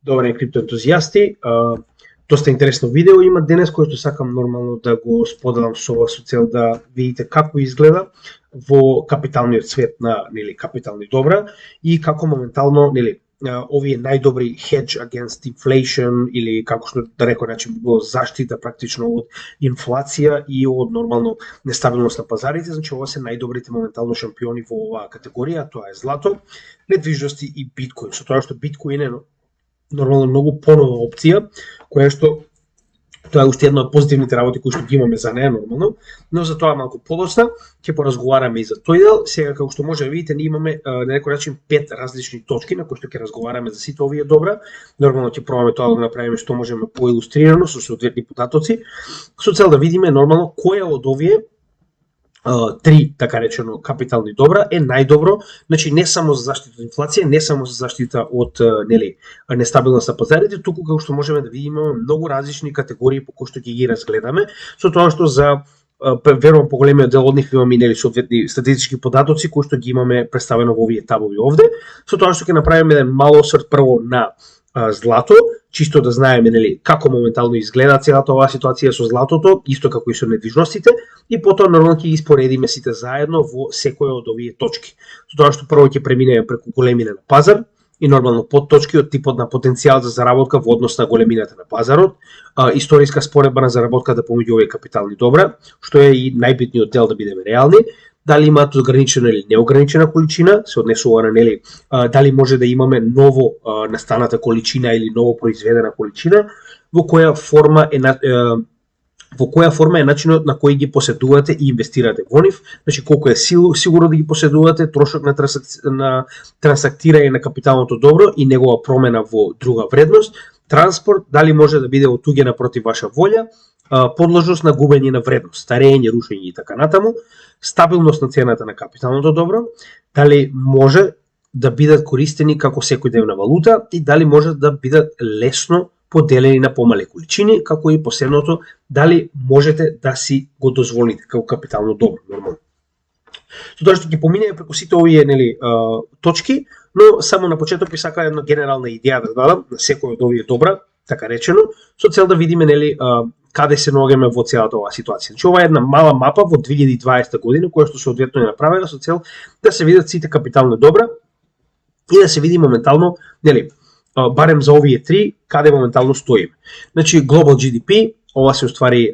Добре, криптоентузијасти. Доста интересно видео има денес, којшто сакам нормално да го споделам со вас со цел да видите како изгледа во капиталниот свет на капитални добра и како моментално овие најдобри hedge against inflation или како што да рекој начин било заштита практично од инфлација и од нормално нестабилност на пазарите. Значи ова се најдобрите моментално шампиони во оваа категорија, тоа е злато, недвижности и биткоин. Со тоа што биткоин е нормално многу понова опција, која што тоа е уште една од позитивните работи кои што ги имаме за неа нормално, но за тоа малку подоцна ќе поразговараме и за тој дел. Сега како што може да видите, ние имаме на некој начин 5 различни точки на кои што ќе разговараме за сите овие добра. Нормално ќе пробаме тоа да го направиме што можеме поилустрирано со соодветни податоци, со цел да видиме нормално која од овие три, така речено, капитални добра е најдобро, значи не само за заштита од инфлација, не само за заштита од нестабилност на пазарите, туку како што можеме да видиме многу различни категории по кои што ги разгледаме, со тоа што за верувам поголемиот дел од нив имаме соодветни статистички податоци кои што ги имаме представено во овие табови овде, со тоа што ќе направиме еден мал осврт прво на злато, чисто да знаеме како моментално изгледа целата оваа ситуација со златото, исто како и со недвижностите, и потоа нормално ќе ги споредиме сите заедно во секоја од овие точки. Со тоа што прво ќе преминеме преку големина на пазар и нормално подточки од типот на потенцијал за заработка во однос на големината на пазарот, историска споредба на заработката помеѓу овие капитални добра, што е и најбитниот дел да бидеме реални. Дали имаат ограничена или неограничена количина, се однесува на дали може да имаме ново настаната количина или ново произведена количина, во која форма е начинот на кој ги поседувате и инвестирате во нив, значи колку е сигурно да ги поседувате, трошок на трансактирање на капиталното добро и негова промена во друга вредност, транспорт, дали може да биде отуѓена против ваша волја, подложност на губење на вредност, старење, рушење и така натаму, стабилност на цената на капиталното добро, дали може да бидат користени како секојдневна валута и дали може да бидат лесно поделени на помале количини, како и последното, дали можете да си го дозволите како капитално добро, нормално. Со тоа што ќе поминеме преку сите овие точки, но само на почеток би сакал една генерална идеја да дадам на секој од овие добра, така речено, со цел да видиме каде се наоѓаме во целата оваа ситуација. Значи ова е една мала мапа во 2020 година која што соодветно е направена со цел да се видат сите капитални добра и да се види моментално, барем за овие три, каде моментално стоиме. Значи Global GDP, ова се уствари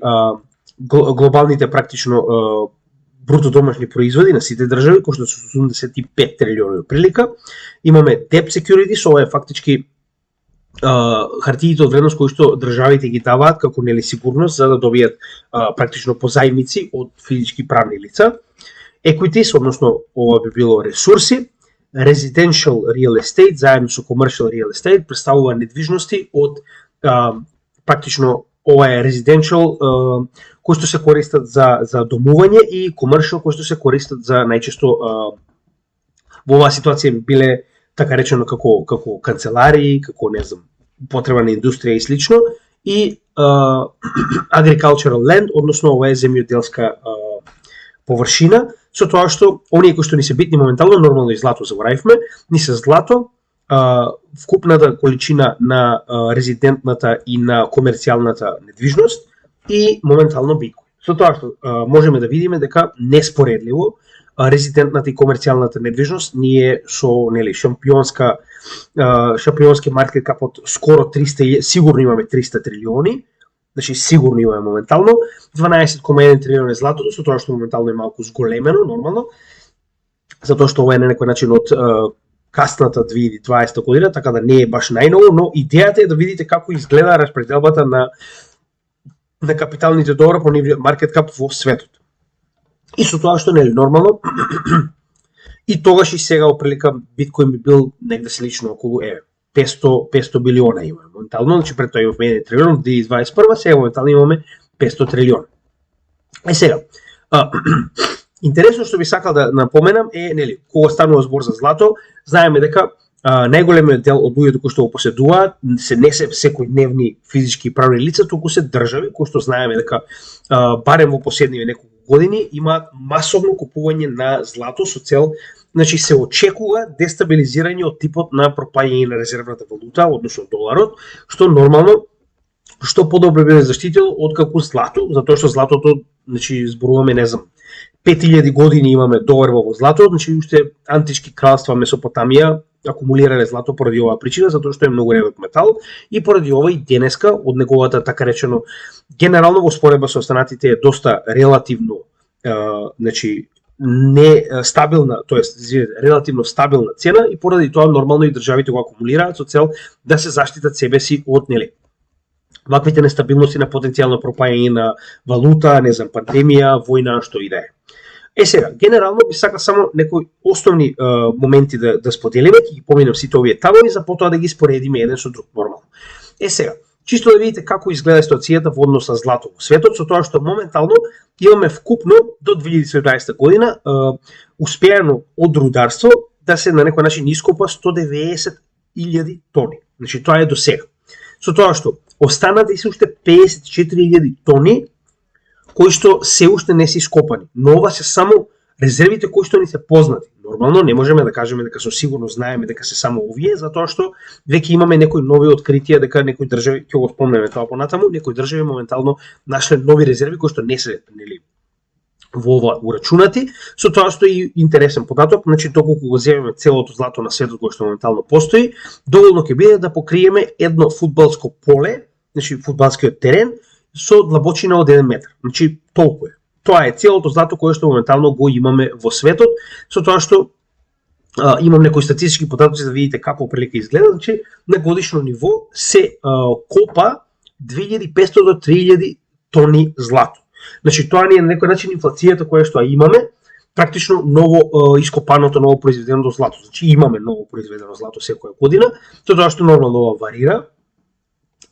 глобалните практично бруто домашни производи на сите држави, кои што се 85 трилиони прилика. Имаме Debt Securities, ова е фактички хартиите од вредност кои што државите ги даваат како сигурност за да добијат практично позајмици од физички правни лица. Equities, односно ова би било ресурси. Residential real estate заедно со commercial real estate представува недвижности од практично ова е residential кои што се користат за домување и commercial кои што се користат за најчесто во оваа ситуација биле така речено како канцеларии, како не знам, потреба на индустрија и слично, и agricultural land, односно ова е земјоделска површина, со тоа што оние кои што ни се битни моментално, нормално и злато заборавивме, ни се злато, вкупната количина на резидентната и на комерцијалната недвижност и моментално биткоин. Со тоа што можеме да видиме дека неспоредливо резидентната и комерцијалната недвижност ние со шампионски маркет кап од скоро 300, сигурно имаме 300 трилиони, значи сигурно имаме моментално 12,1 трилион е златото, со тоа што моментално е малку зголемено нормално, затоа што ова е на некој начин од касната 2020 година, така да не е баш најново, но идејата е да видите како изгледа распределбата на капиталните добра по нивниот маркет кап во светот. И со тоа што нормално и тогаш и сега оприлика биткоин би бил негде слично околу 500 билиона имаме моментално, значи пред тоа имаме 1 трилион, 2021, сега моментално имаме 500 трилиона. Сега, интересно што би сакал да напоменам е, кога станува збор за злато, знаеме дека најголемиот дел од луѓето кои што го поседуваат не се секојдневни физички и правни лица, туку се држави кои што знаеме дека барем во последниве неколку години имаат масовно купување на злато со цел значи се очекува дестабилизирање од типот на пропаѓање на резервната валута, односно доларот, што нормално што подобро биде заштитено откако злато, затоа што златото, значи зборуваме, не знам, 5000 години имаме доверба во злато, значи уште антички кралства Месопотамија акумулирале злато поради оваа причина, затоа што е многу редок метал и поради ова и денеска од неговата така речено генерално во споредба со останатите е доста релативно значи не стабилна, тоест релативно стабилна цена и поради тоа нормално и државите го акумулираат со цел да се заштитат себе си од ваквите нестабилности на потенцијално пропаѓање на валута, не знам, пандемија, војна, што и да е. Сега, генерално би сака само некои основни моменти да споделиме, ќе ги поминам сите овие табови, за потоа да ги споредиме еден со друг нормално. Сега, чисто да видите како изгледа ситуацијата во однос на злато во светот, со тоа што моментално имаме вкупно до 2017 година успеано од рударство да се на некој начин ископа 190.000 тони. Значи тоа е до сега. Со тоа што останати се уште 54.000 тони кои што се уште не се ископани. Но ова се само резервите кои што ни се познати. Нормално не можеме да кажеме дека со сигурност знаеме дека се само овие, затоа што веќе имаме некои нови откритија дека некои држави, ќе го спомнеме тоа понатаму, некои држави моментално нашле нови резерви кои што не се во ова урачунати, со тоа што и интересен податок, значи доколку го земеме целото злато на светот кој што моментално постои, доволно ќе биде да покриеме едно фудбалско поле, значи фудбалскиот терен со длабочина од 1 метар. Значи толку е. Тоа е целото злато кое што моментално го имаме во светот, со тоа што имам некои статистички податоци да видите како прилика изгледа, значи на годишно ниво се копа 2500 до 3000 тони злато. Значи тоа ни е на некој начин инфлацијата која што имаме, практично ново ископаното, ново произведено злато. Значи имаме ново произведено злато секоја година, тоа што нормално ова варира,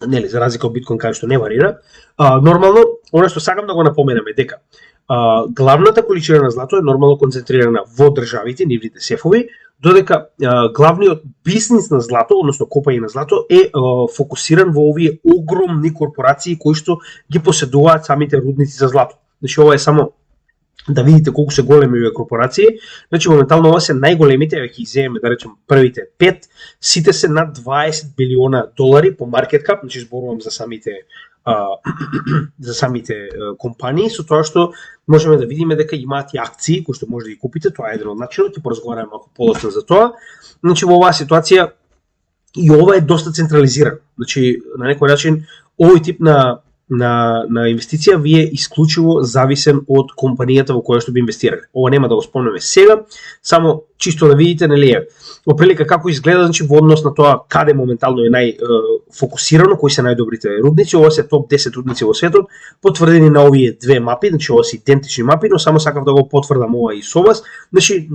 нели, за разлика од биткоин кај што не варира. Нормално, она што сакам да го напоменеме дека главната количина на злато е нормално концентрирана во државите, нивните сефови, додека главниот бизнис на злато, односно копање на злато, е фокусиран во овие огромни корпорации кои што ги поседуваат самите рудници за злато. Значи ова е само да видите колку се големи овие корпорации. Значи моментално ова се најголемите, ќе ги земеме да речем првите 5, сите се над 20 билиона долари по маркет кап, значи зборувам за самите компании, со тоа што можеме да видиме дека имаат и акции кои што може да ги купите, тоа е еден од начинот, ќе поразговараме малку подоцна за тоа. Значи во оваа ситуација и ова е доста централизирано. Значи на некој начин овој тип на инвестиција ви е исклучиво зависен од компанијата во која што би инвестирале. Ова нема да го спомнеме сега, само чисто да видите, нели е оприлика како изгледа, значи во однос на тоа каде моментално е најфокусирано, кои се најдобрите рудници. Ова се топ 10 рудници во светот, потврдени на овие две мапи, значи ова се идентични мапи, но само сакав да го потврдам ова и со вас. Значи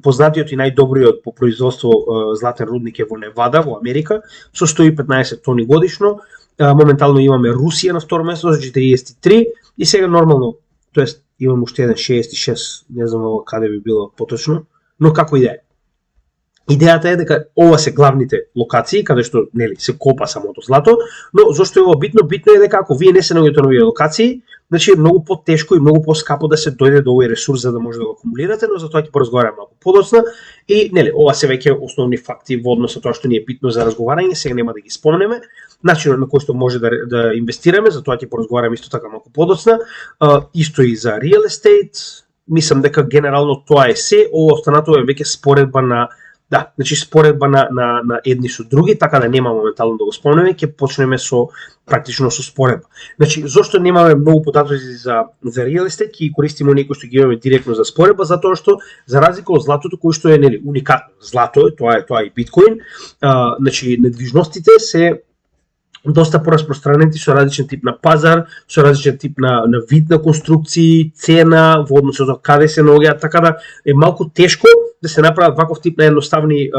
познатиот и најдобриот по производство златен рудник е во Невада, во Америка, со 115 тони годишно. Моментално имаме Русија на второ место со 43 и сега нормално, тоест имам уште еден 66, не знам ова каде би било поточно, но како и да е. Идејата е дека ова се главните локации каде што нели се копа самото злато, но зошто е ова битно? Битно е дека ако вие не се наоѓате на овие локации, значи е многу потешко и многу поскапо да се дојде до овој ресурс за да може да го акумулирате, но за тоа ќе поразговараме малку подоцна и нели ова се веќе основни факти во однос на тоа што ни е битно за разговарање, сега нема да ги спомнеме. Начинот на кој што може да инвестираме, за тоа ќе поразговараме исто така малку подоцна, исто и за real estate. Мислам дека генерално тоа е се, ова останато е веќе споредба на споредба на едни со други, така да нема моментално да го спомнеме, ќе почнеме практично со споредба. Значи, зошто немаме многу податоци за real estate, ќе користиме некои што ги имаме директно за споредба, затоа што за разлика од златото кој што е нели уникатно, злато е, тоа е и биткоин, значи недвижностите се доста пораспространети со различен тип на пазар, со различен тип на вид на конструкции, цена, во однос со каде се наоѓаат, така да е малку тешко да се направат ваков тип на едноставни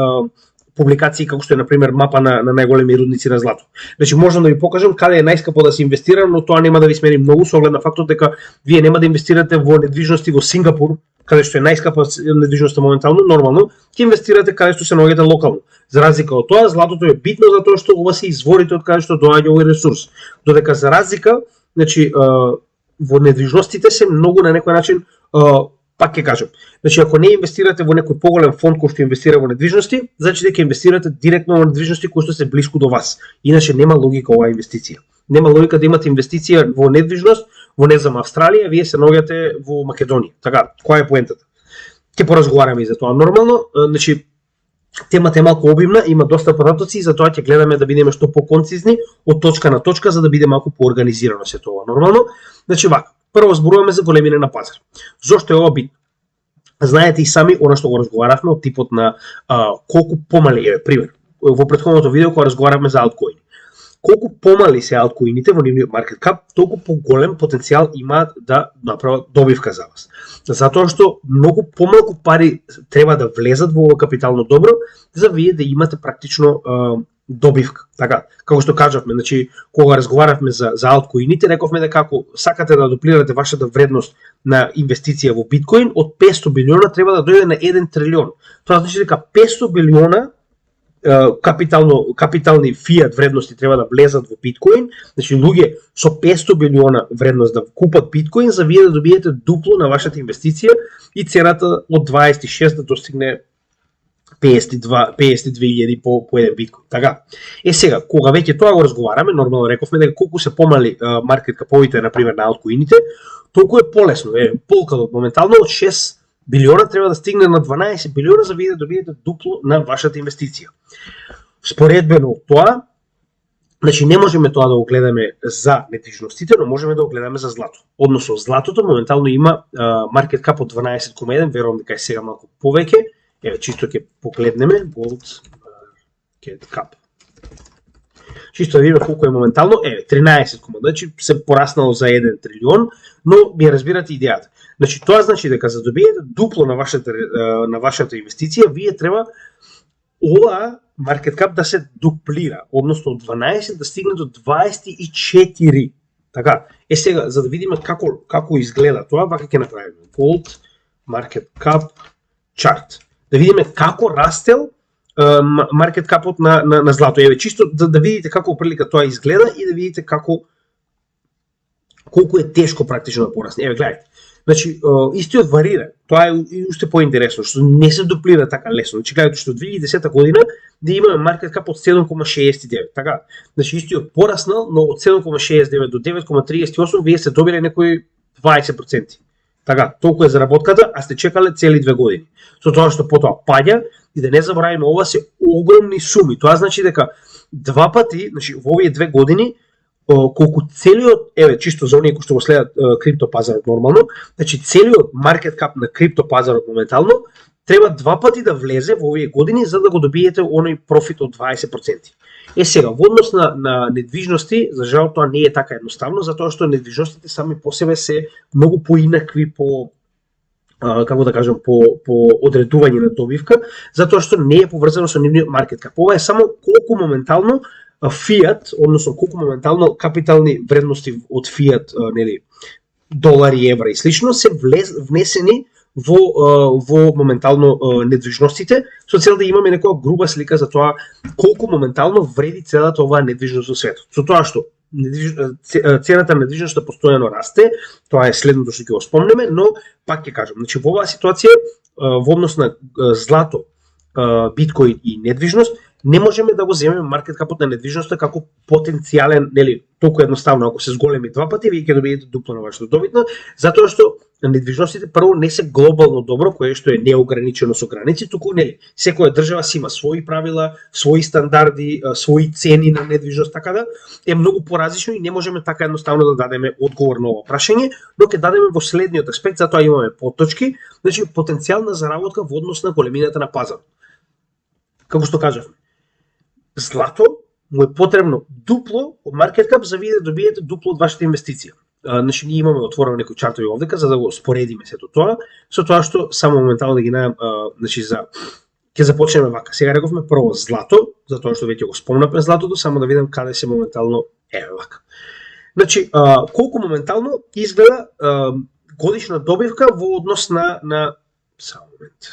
публикации како што е на пример мапа на најголеми рудници на злато. Значи можам да ви покажам каде е најскапо да се инвестира, но тоа нема да ви смени многу со оглед на фактот дека вие нема да инвестирате во недвижности во Сингапур, каде што е најскапа недвижноста моментално, нормално ќе инвестирате каде што се наоѓате локално. За разлика од тоа, златото е битно затоа што ова се изворите од каде што доаѓа овој ресурс. Додека за разлика, значи во недвижностите се многу на некој начин Пак ќе кажам, значи ако не инвестирате во некој поголем фонд кој што инвестира во недвижности, значи дека инвестирате директно во недвижности кои што се блиску до вас. Иначе нема логика оваа инвестиција. Нема логика да имате инвестиција во недвижност во не знам Австралија, вие се наоѓате во Македонија. Така, која е поентата? Ќе поразговараме и за тоа нормално, значи темата е малку обимна, има доста податоци и затоа ќе гледаме да бидеме што поконцизни од точка на точка за да биде малку поорганизирано се тоа нормално. Значи вака, прво зборуваме за големина на пазар. Зошто е ова битно? Знаете и сами она што го разговаравме од типот на колку помали е пример. Во претходното видео кога разговаравме за алткоини. Колку помали се алткоините во нивниот маркет кап, толку поголем потенцијал имаат да направат добивка за вас. Затоа што многу помалку пари треба да влезат во капитално добро за вие да имате практично добивка. Така, како што кажавме, значи кога разговаравме за алткоините, рековме дека ако сакате да дуплирате вашата вредност на инвестиција во биткоин, од 500 билиона треба да дојде на 1 трилион. Тоа значи дека 500 билиона капитални фиат вредности треба да влезат во биткоин, значи луѓе со 500 билиона вредност да купат биткоин за вие да добиете дупло на вашата инвестиција и цената од 26 да достигне 52.000 по еден биткоин. Така. Сега, кога веќе тоа го разговараме, нормално рековме дека колку се помали маркет каповите на пример на алткоините, толку е полесно. Полката моментално од 6 билиона треба да стигне на 12 билиона за вие да добиете дупло на вашата инвестиција. Споредбено тоа, значи не можеме тоа да го гледаме за недвижностите, но можеме да го гледаме за злато. Односно, златото моментално има маркет кап од 12,1, верувам дека е сега малку повеќе. Еве, чисто ќе погледнеме Gold Market Cap. Чисто да видиме колку е моментално, 13, значи се пораснало за 1 трилион, но ми разбирате идејата. Значи тоа значи дека за да добиете дупло на вашата инвестиција, вие треба ова маркет кап да се дуплира, односно од 12 да стигне до 24. Така, сега за да видиме како изгледа тоа, вака ќе направиме Gold Market Cap chart. Да видиме како растел маркет капот на злато. Еве чисто да видите како прилика тоа изгледа и да видите колку е тешко практично да порасне. Еве гледайте. Значи истиот варира. Тоа е уште поинтересно што не се дуплира така лесно. Значи гледате што 2010 година да имаме маркет кап од 7,69. Така. Значи истиот пораснал, но од 7,69 до 9,38 вие се добиле некои 20%. Така, толку е заработката, а сте чекале цели 2 години. Со тоа што потоа паѓа и да не заборавиме ова се огромни суми. Тоа значи дека два пати, значи во овие 2 години колку целиот, еве чисто за оние кои што го следат криптопазарот нормално, значи целиот маркет кап на криптопазарот моментално треба два пати да влезе во овие години за да го добиете оној профит од 20%. Сега, во однос на недвижности, за жал тоа не е така едноставно, затоа што недвижностите сами по себе се многу поинакви како да кажам, по одредување на добивка, затоа што не е поврзано со нивниот маркет кап. Ова е само колку моментално фиат, односно колку моментално капитални вредности од фиат, нели, долари, евра и слично се внесени во моментално недвижностите, со цел да имаме некоја груба слика за тоа колку моментално вреди целата оваа недвижност во светот. Со тоа што цената на недвижноста постојано расте, тоа е следното што ќе го спомнеме, но пак ќе кажам, значи во оваа ситуација во однос на злато, биткоин и недвижност, не можеме да го земеме маркет капот на недвижноста како потенцијален, нели, толку едноставно, ако се зголеми два пати, вие ќе добиете дупло на вашата добитна, затоа што недвижностите прво не се глобално добро, кое што е неограничено со граници, туку нели, секоја држава си има своји правила, своји стандарди, своји цени на недвижност, така да е многу поразлично и не можеме така едноставно да дадеме одговор на ова прашање, но ќе дадеме во следниот аспект, затоа имаме подточки, значи потенцијална заработка во однос на големината на пазарот. Како што кажавме, злато му е потребно дупло од маркет кап за вие да добиете дупло од вашата инвестиција. Значи ние имаме отворено некои чартови овдека за да го споредиме сето тоа, со тоа што само моментално да ги најам, значи ќе започнеме вака. Сега рековме прво злато, затоа што веќе го спомнавме златото, само да видам каде се моментално вака. Значи колку моментално изгледа годишна добивка во однос на само момент.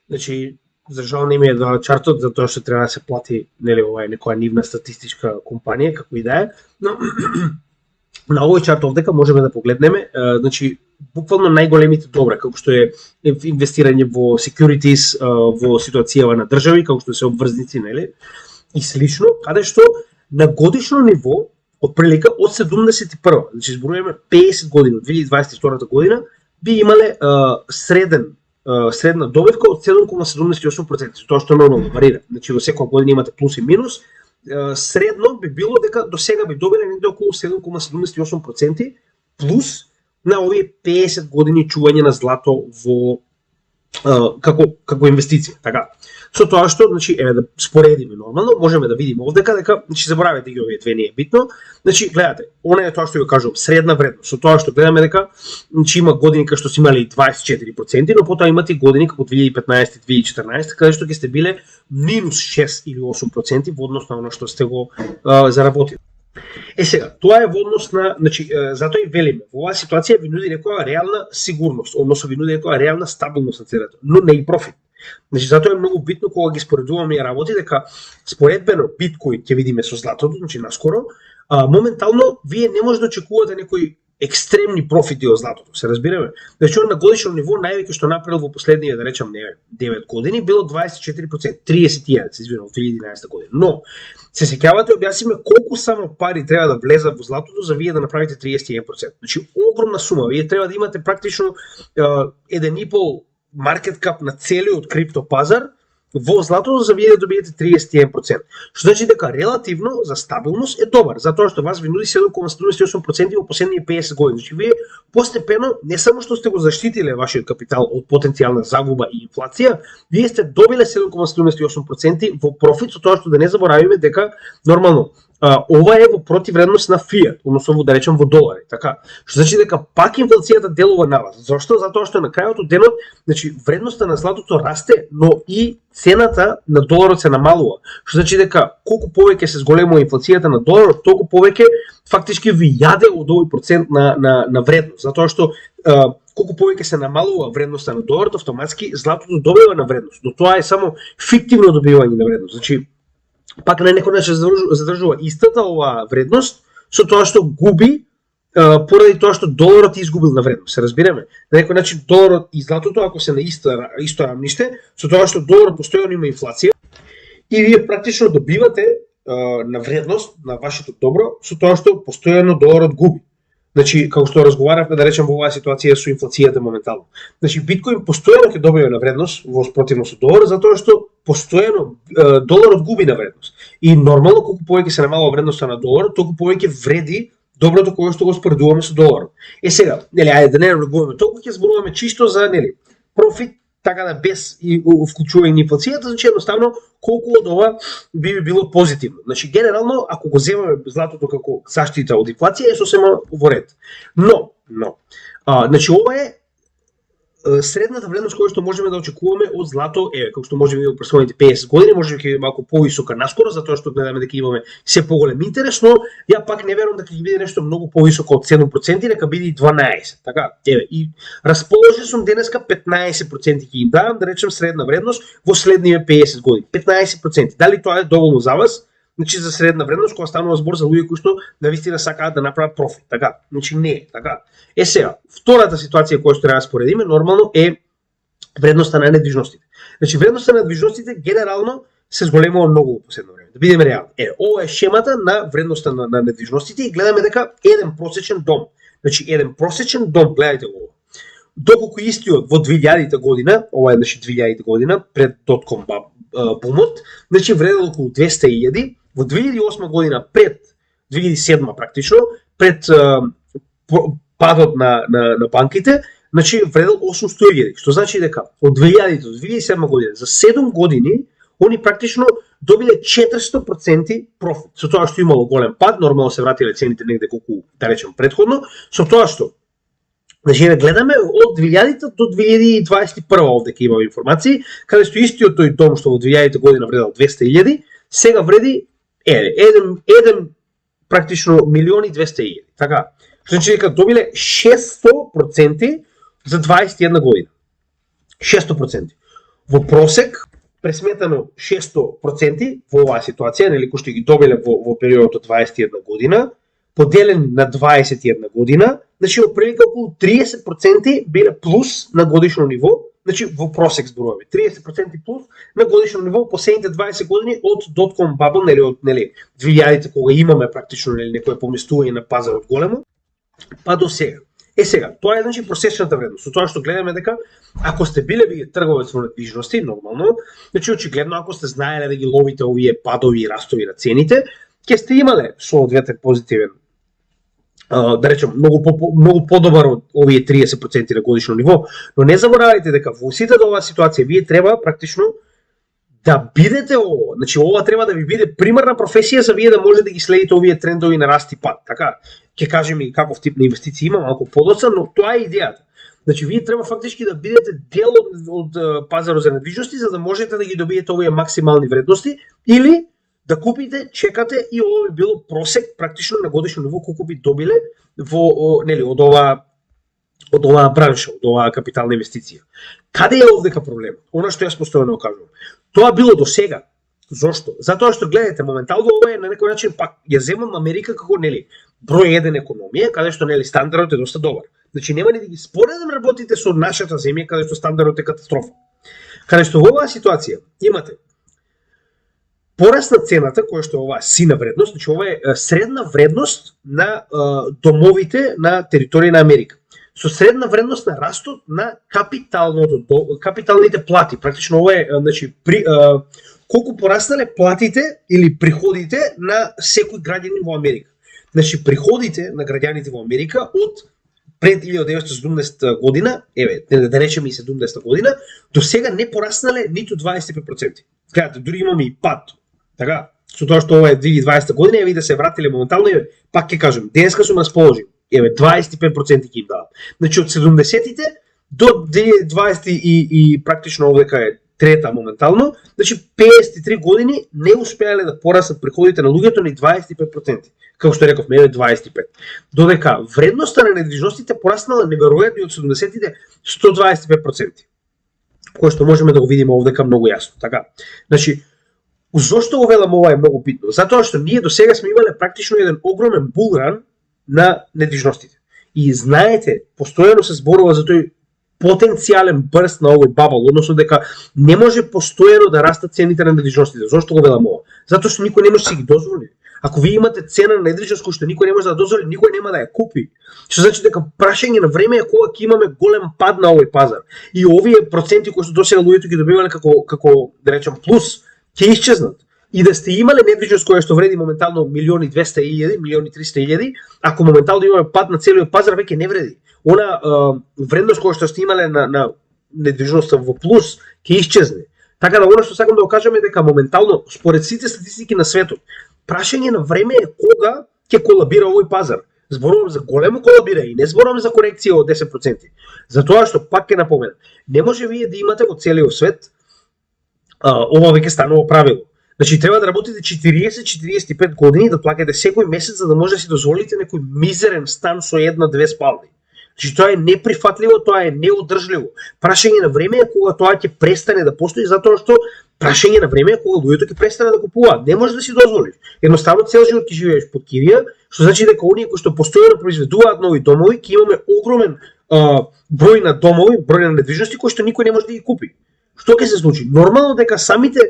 Значи за жал не ми е да чартот, затоа што треба да се плати, нели, ова е некоја нивна статистичка компанија, како и да е, но на овој чарт овдека можеме да погледнеме, значи буквално најголемите добра, како што е инвестирање во securities, во ситуацијава на држави, како што се обврзници, нели, и слично, каде што на годишно ниво, отприлика од 71, значи зборуваме 50 години, од 2022 година, би имале средна добивка од 7,78%, тоа што нормално варира. Значи во секоја година имате плюс и минус. Средно би било дека до сега би добиле негде околу 7,78% плюс на овие 50 години чување на злато во како инвестиција, така. Со тоа што, значи, еве да споредиме нормално, можеме да видиме овдека дека, значи заборавете ги овие две, не е битно. Значи, гледате, она е тоа што ја кажувам, средна вредност. Со тоа што гледаме дека, значи има години кај што се имале 24%, но потоа имате години како 2015-2014, каде што ќе сте биле минус 6 или 8% во однос на оно што сте го заработили. Сега, тоа е во однос на, значи, затоа и велиме, во оваа ситуација ви нуди некоја реална сигурност, односно ви нуди некоја реална стабилност на цената, но не и профит. Значи, затоа е многу битно кога ги споредуваме и работи дека споредбено биткоин ќе видиме со златото, значи наскоро, моментално вие не може да очекувате некои екстремни профити од златото, се разбираме. Значи, на годишно ниво највеќе што направил во последниве, да речам, 9 години било 24%, 31, се извинувам, во 2011 година. Но се сеќавате, објасниме колку само пари треба да влезат во златото за вие да направите 31%. Значи, огромна сума. Вие треба да имате практично 1,5 маркет кап на целиот крипто пазар во златото за вие да добиете 31%. Што значи дека релативно за стабилност е добар, затоа што вас ви нуди 7,78% во последните 50 години. Значи вие постепено не само што сте го заштитиле вашиот капитал од потенцијална загуба и инфлација, вие сте добиле 7,78% во профит, со тоа што да не заборавиме дека нормално ова е во противредност на фиат, односно во, да речем, во долари, така. Што значи дека пак инфлацијата делува на вас. Зошто? Затоа што на крајот од денот, значи вредноста на златото расте, но и цената на доларот се намалува. Што значи дека колку повеќе се зголемува инфлацијата на доларот, толку повеќе фактички ви јаде од овој процент на вредност. Затоа што колку повеќе се намалува вредноста на доларот, автоматски златото добива на вредност. Но тоа е само фиктивно добивање на вредност. Значи пак на некој начин задржува истата оваа вредност, со тоа што губи поради тоа што доларот изгубил на вредност, се разбираме. На некој начин доларот и златото ако се на исто рамниште, со тоа што доларот постојано има инфлација и вие практично добивате на вредност на вашето добро со тоа што постојано доларот губи. Значи, како што разговаравме, да речем, во оваа ситуација со инфлацијата моментално. Значи, биткоин постојано ќе добива на вредност во спротивно со долар, затоа што постојано доларот губи на вредност. И нормално, колку повеќе се намалува вредноста на доларот, толку повеќе вреди доброто кое што го споредуваме со доларот. Сега, нели, ајде да не регулуваме толку, ќе зборуваме чисто за, нели, профит, така да без вклучување инфлацијата, значи едноставно колку од ова би било позитивно. Значи генерално ако го земаме златото како заштита од инфлација е сосема во ред. Но значи ова е средната вредност која што можеме да очекуваме од злато е како што можеме во последните 50 години, може ќе биде малку повисока наскоро затоа што гледаме дека имаме се поголем интерес, но ја пак не верувам дека ќе биде нешто многу повисоко од 7%, нека биде и 12%. Така, и расположен сум денеска 15% ќе им давам, да речем средна вредност во следниве 50 години. 15%. Дали тоа е доволно за вас? Значи за средна вредност кога станува збор за луѓе кои што навистина сакаат да направат профит, така. Значи не е така. Сега, втората ситуација која што треба да споредиме нормално е вредноста на недвижностите. Значи вредноста на недвижностите генерално се зголемува многу во последно време. Да бидеме реални. Ова е шемата на вредноста на недвижностите и гледаме дека еден просечен дом. Значи еден просечен дом, гледајте го. Доколку истиот во 2000 година, ова е значи 2000 година пред .com бумот, значи вредел околу 200.000, во 2008 година пред 2007 практично, пред падот на банките, значи вредел 800.000, што значи дека од 2000 до 2007 година за 7 години они практично добиле 400% профит. Со тоа што имало голем пад, нормално се вратиле цените негде колку да речем претходно, со тоа што значи гледаме од 2000 до 2021 овде ќе имаме информации, каде што истиот тој дом што во 2000 година вредел 200.000, сега вреди еден практично 1.200.000. Така, што значи дека добиле 600% за 21 година. 600%. Во просек пресметано 600% во оваа ситуација, нели кои што ги добиле во периодот од 21 година, поделени на 21 година, значи отприлика околу 30% биле плюс на годишно ниво, значи во просек зборуваме, 30% плюс на годишно ниво последните 20 години од .com bubble, нели од 2000-те кога имаме практично некое поместување на пазарот големо, па до сега. Сега, тоа е значи просечната вредност. Со тоа што гледаме дека ако сте биле вие трговец во недвижности, нормално, значи очигледно ако сте знаеле да ги ловите овие падови и растови на цените, ќе сте имале соодветен позитивен, да речем, многу подобар од овие 30% на годишно ниво, но не заборавајте дека во сите оваа ситуација вие треба практично да бидете ово. Значи ова треба да ви биде примерна професија за вие да може да ги следите овие трендови на раст и пад. Така, ќе кажем и каков тип на инвестиции има малку подоцна, но тоа е идејата. Значи вие треба фактички да бидете дел од пазарот за недвижности за да можете да ги добиете овие максимални вредности или да купите, чекате и ово би било просек практично на годишно ниво колку би добиле во нели од оваа бранша, од оваа капитална инвестиција. Каде е овдека проблем? Она што јас постојано кажувам. Тоа било до сега. Зошто? Затоа што гледате моментално ова е на некој начин пак ја земам Америка како нели број 1 економија, каде што нели стандардот е доста добар. Значи нема ни да ги споредам работите со нашата земја каде што стандардот е катастрофа. Каде што во оваа ситуација имате пораст на цената, која што е оваа сина вредност, значи ова е средна вредност на домовите на територија на Америка. Со средна вредност на растот на капиталните плати. Практично ова е значи колку пораснале платите или приходите на секој граѓанин во Америка. Значи приходите на граѓаните во Америка од пред 1970 година, да речеме и 70 година, до сега не пораснале ниту 25%. Гледате, дури имаме и пад. Така, со тоа што ова е 2020 година, еве да се вратиле моментално, пак ќе кажем, денеска сум расположен. 25% ќе им дадат. Значи од 70-тите до 2020 и практично овдека е трета моментално, значи 53 години не успеале да порасат приходите на луѓето ни 25%. Како што рековме, 25. Додека вредноста на недвижностите пораснала неверојатно од 70-тите 125%. Кое што можеме да го видиме овдека многу јасно. Така. Значи, зошто го велам ова е многу битно? Затоа што ние до сега сме имале практично еден огромен булран на недвижностите. И знаете, постојано се зборува за тој потенцијален брст на овој бабл, односно дека не може постојано да растат цените на недвижностите. Зошто го велам ова? Затоа што никој не може да си ги дозволи. Ако ви имате цена на недвижност која што никој не може да дозволи, никој нема да ја купи. Што значи дека прашање на време е кога ќе имаме голем пад на овој пазар. И овие проценти кои што досега луѓето ги добивале како да речем плюс, ќе исчезнат. И да сте имале недвижност која што вреди моментално 1.200.000, 1.300.000, ако моментално имаме пад на целиот пазар, веќе не вреди. Она вредност која што сте имале на недвижноста во плюс ќе исчезне. Така да она што сакам да го кажам е дека моментално според сите статистики на светот, прашање на време е кога ќе колабира овој пазар. Зборувам за големо колабирање, не зборувам за корекција од 10%. Затоа што пак ќе напоменам, не може вие да имате во целиот свет ова веќе станува правило. Значи треба да работите 40-45 години да плаќате секој месец за да може да си дозволите некој мизерен стан со една-две спални. Значи тоа е неприфатливо, тоа е неодржливо. Прашање на време е кога тоа ќе престане да постои, затоа што прашање на време е кога луѓето ќе престанат да купуваат. Не може да си дозволиш. Едноставно цел живот ќе живееш под кирија, што значи дека оние кои што постојано произведуваат нови домови, ќе имаме огромен број на домови, број на недвижности кои што никој не може да ги купи. Што ќе се случи? Нормално дека самите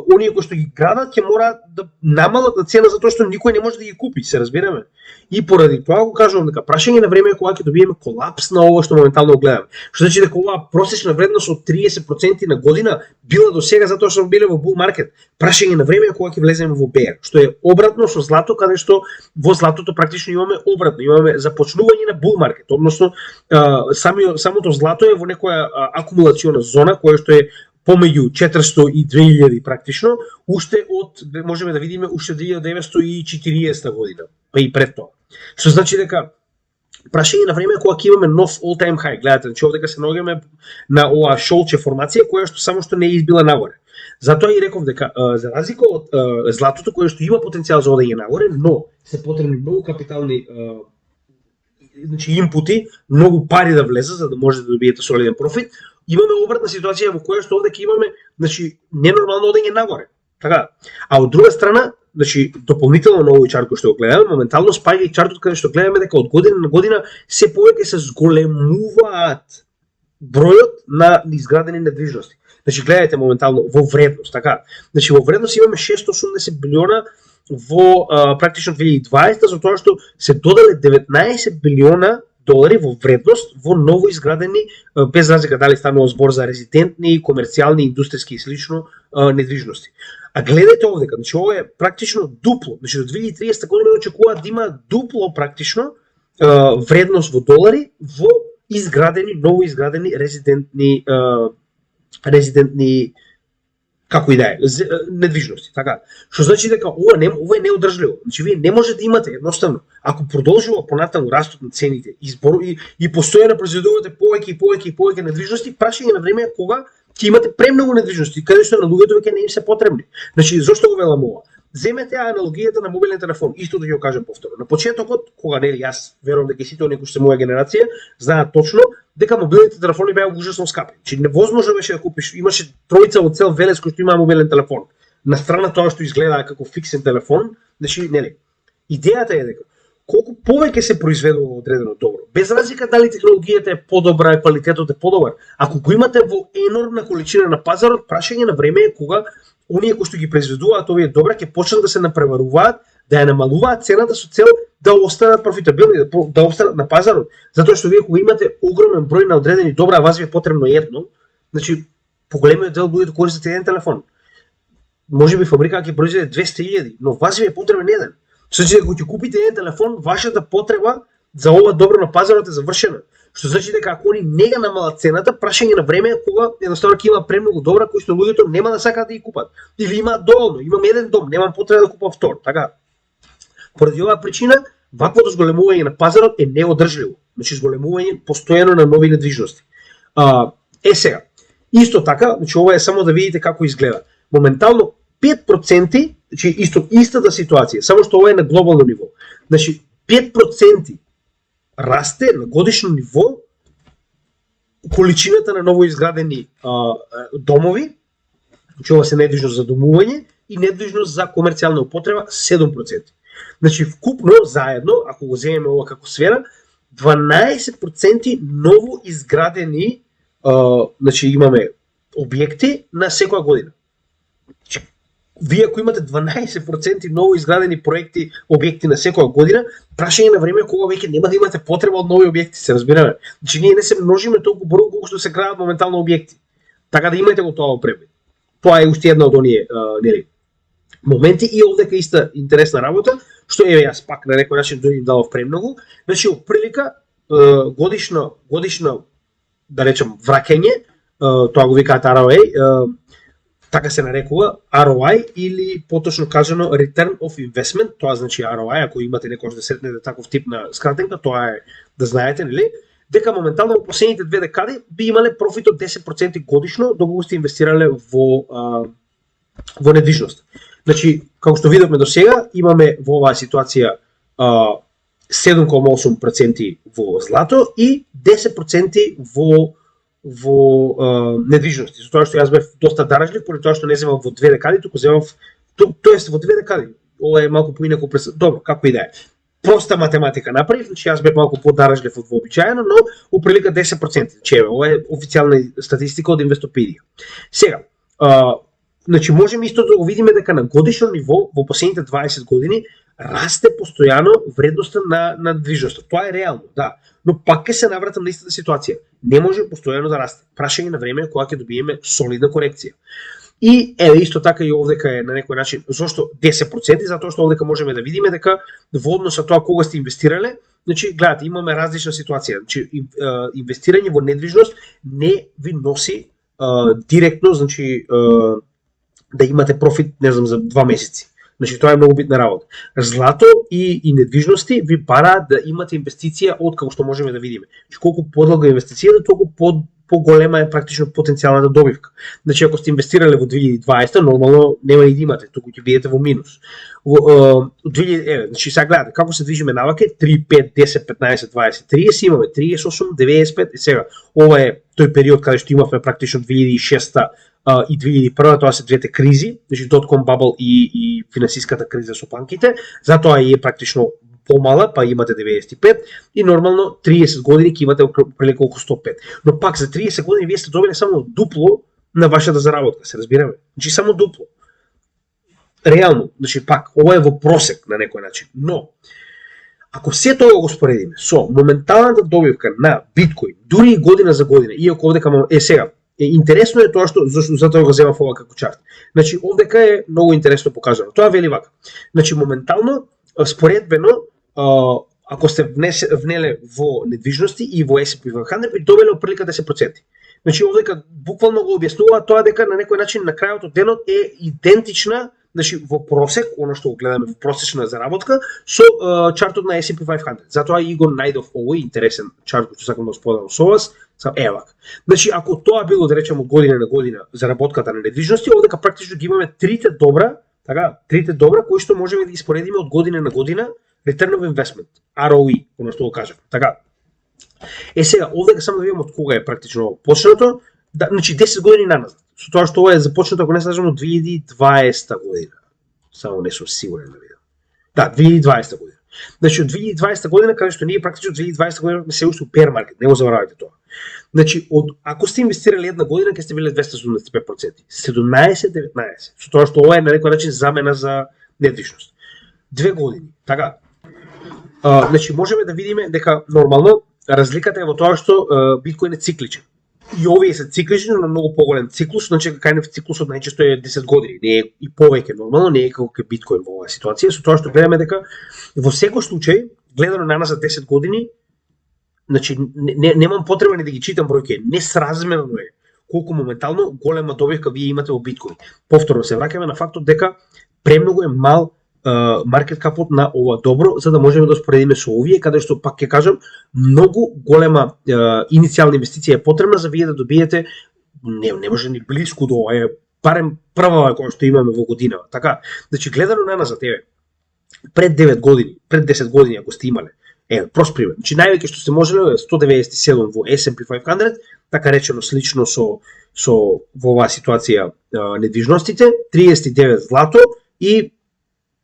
оние кои што ги градат ќе мораат да намалат на цена затоа што никој не може да ги купи, се разбираме. И поради тоа го кажувам дека прашање на време е кога ќе добиеме колапс на ова што моментално гледаме. Што значи дека оваа просечна вредност од 30% на година била до сега затоа што биле во бул маркет. Прашање на време е кога ќе влеземе во беар, што е обратно со злато, каде што во златото практично имаме обратно, имаме започнување на бул маркет, односно самото злато е во некоја акумулациона зона која што е помеѓу 400 и 2000 практично, уште од можеме да видиме уште 1940 година, па и пред тоа. Што значи дека прашање на време кога ќе имаме нов all time high. Гледате, значи овдека се наоѓаме на оваа шолче формација која што само што не е избила нагоре. Затоа и реков дека за разлика од златото кое што има потенцијал за одење нагоре, но се потребни многу капитални значи инпути, многу пари да влезат за да може да добиете солиден профит. Имаме обратна ситуација во која што овде ќе имаме, значи, ненормално одење нагоре. Така. А од друга страна, значи дополнително на овој чарт кој што го гледаме, моментално спаѓа и чартот каде што гледаме дека од година на година се повеќе се зголемуваат бројот на изградени недвижности. Значи гледајте моментално во вредност, така. Значи во вредност имаме 680 билиона во практично 2020, за тоа што се додале 19 билиона долари во вредност во ново изградени, без разлика дали станува збор за резидентни, комерцијални, индустријски и слично недвижности. А гледајте овдека, значи ова е практично дупло. Значи до 2030 година очекуваат да има дупло практично вредност во долари во изградени, ново изградени резидентни како и да е, недвижности, така. Што значи дека ова е неодржливо. Значи вие не може да имате едноставно, ако продолжува понатаму растот на цените и постојано произведувате повеќе недвижности, прашање на време кога ќе имате премногу недвижности, каде што на луѓето веќе не им се потребни. Значи зошто го велам ова? Земете аналогијата на мобилен телефон, истото ќе го кажам повторно. На почетокот, кога нели јас верувам дека сите оние кои што се моја генерација знаат точно дека мобилните телефони беа ужасно скапи. Значи невозможно беше да купиш, имаше тројца од цел Велес кој што имаа мобилен телефон. На страна тоа што изгледаа како фиксен телефон, значи нели. Идејата е дека колку повеќе се произведува одредено добро, без разлика дали технологијата е подобра, квалитетот е подобар, ако го имате во енормна количина на пазарот, прашање на време е кога оние кои што ги произведуваат овие добра ќе почнат да се напреваруваат, да ја намалуваат цената со цел да останат профитабилни, да останат на пазарот, затоа што вие кога имате огромен број на одредени добра, а вас ви е потребно едно, значи поголемиот дел луѓето користат еден телефон. Можеби фабриката ќе произведе 200.000, но вас ви е потребен еден. Значи ако ќе купите еден телефон, вашата потреба за ова добро на пазарот е завршена. Што значи дека ако они не ја намалат цената, прашање на време е кога едноставно ќе има премногу добра кои што луѓето нема да сакаат да ги купат. Или имаат доволно, имам еден дом, немам потреба да купам втор, така. Поради оваа причина, ваквото зголемување на пазарот е неодржливо. Значи зголемување постојано на нови недвижности. Сега, исто така, значи ова е само да видите како изгледа. Моментално 5%, значи истата ситуација, само што ова е на глобално ниво. Значи 5% расте на годишно ниво количината на новоизградени домови, значи ова се недвижност за домување и недвижност за комерцијална употреба 7%. Значи вкупно заедно, ако го земеме ова како сфера, 12% ново изградени значи имаме објекти на секоја година. Вие ако имате 12% ново изградени проекти, објекти на секоја година, прашање на време кога веќе нема да имате потреба од нови објекти, се разбираме. Значи ние не се множиме толку брзо колку што се градат моментално објекти. Така да имајте го тоа предвид. Тоа е уште една од оние нели моменти и овдека иста интересна работа, што еве јас пак на некој начин дојдов далов премногу. Значи оприлика годишно да речем враќање, тоа го викаат ROI, така се нарекува ROI или поточно кажано Return of Investment, тоа значи ROI, ако имате некој да сретнете таков тип на скратенка, тоа е да знаете, нели? Дека моментално во последните 2 декади би имале профит од 10% годишно доколку сте инвестирале во недвижност. Значи, како што видовме до сега, имаме во оваа ситуација 7,8% во злато и 10% во недвижности. За тоа што јас бев доста даражлив, поради тоа што не земав во 2 декади, туку земав тоест во 2 декади. Ова е малку поинаку добро, како и да е. Проста математика направив, значи јас бев малку подаражлив од вообичаено, но оприлика 10%. Значи ова е официјална статистика од Инвестопедија. Сега, значи можеме исто да го видиме дека на годишно ниво во последните 20 години расте постојано вредноста на недвижноста. Тоа е реално, да. Но пак ќе се навратам на истата ситуација. Не може постојано да расте. Прашање на време кога ќе добиеме солидна корекција. И еве исто така и овдека е на некој начин зошто 10%, затоа што овдека можеме да видиме дека во однос на тоа кога сте инвестирале, значи гледате имаме различна ситуација. Значи инвестирање во недвижност не ви носи директно, значи да имате профит, не знам, за 2 месеци. Значи тоа е многу битна работа. Злато и недвижности ви бараат да имате инвестиција од како што можеме да видиме. Значи колку подолга инвестицијата, толку поголема е практично потенцијалната добивка. Значи ако сте инвестирале во 2020, нормално нема и да имате, туку ќе бидете во минус. Значи сега гледате како се движиме наваке 3, 5, 10, 15, 20, 30, имаме 38, 95 и сега ова е тој период каде што имавме практично 2006 и 2001, тоа се двете кризи, значи dot-com bubble и финансиската криза со банките, затоа е практично помала, па имате 95 и нормално 30 години ќе имате прилика околу 105. Но пак за 30 години вие сте добиле само дупло на вашата заработка, се разбираме. Значи само дупло. Реално, значи пак, ова е во просек на некој начин. Но ако се тоа го споредиме со моменталната добивка на биткоин, дури и година за година, иако овдека сега интересно е тоа што затоа го земав ова како чарт. Значи овдека е многу интересно покажано. Тоа вели вака. Значи моментално споредбено ако сте внеле во недвижности и во S&P 500 би добиле отприлика 10%. Значи овдека буквално го објаснува тоа дека на некој начин на крајот од денот е идентична, значи во просек, она што го гледаме во просечна заработка со чартот на S&P 500. Затоа и го најдов овој интересен чарт кој сакам да споделам со вас. Евак. Значи ако тоа било да речеме од година на година заработката на недвижности, овдека практично ги имаме трите добра кои што можеме да ги споредиме од година на година return of investment, ROE, она што го кажав. Така. Сега овдека само да видиме од кога е практично почнато, значи 10 години наназад. Со тоа што ова е започнато, ако не се лажам, од 2020 година. Само не сум сигурен да видам. Да, 2020 година. Значи од 2020 година, каде што ние практично од 2020 година се уште bear market, не го заборавајте тоа. Значи ако сте инвестирале една година, ќе сте биле 275%, 17-19. Со тоа што ова е на некој начин замена за недвижност. 2 години. Така. Значи можеме да видиме дека нормално разликата е во тоа што биткоин е цикличен. И овие се циклични на многу поголем циклус, значи кајнев циклусот најчесто е 10 години, не е и повеќе нормално, не е како ке биткоин во оваа ситуација, со тоа што гледаме дека во секој случај, гледано на нас за 10 години, значи немам потреба ни да ги читам бројки, несразмерно е колку моментално голема добивка вие имате во биткоин. Повторно се враќаме на фактот дека премногу е мал маркет капот на ова добро, за да можеме да споредиме со овие, каде што пак ќе кажам, многу голема иницијална инвестиција е потребна за вие да добиете, не може ни блиску до ова, барем првава која што имаме во годинава. Така, значи гледано на назад, пред 9 години, пред 10 години ако сте имале, прост пример, значи највеќе што сте можеле е 197 во S&P 500, така речено слично со во оваа ситуација недвижностите, 39 злато и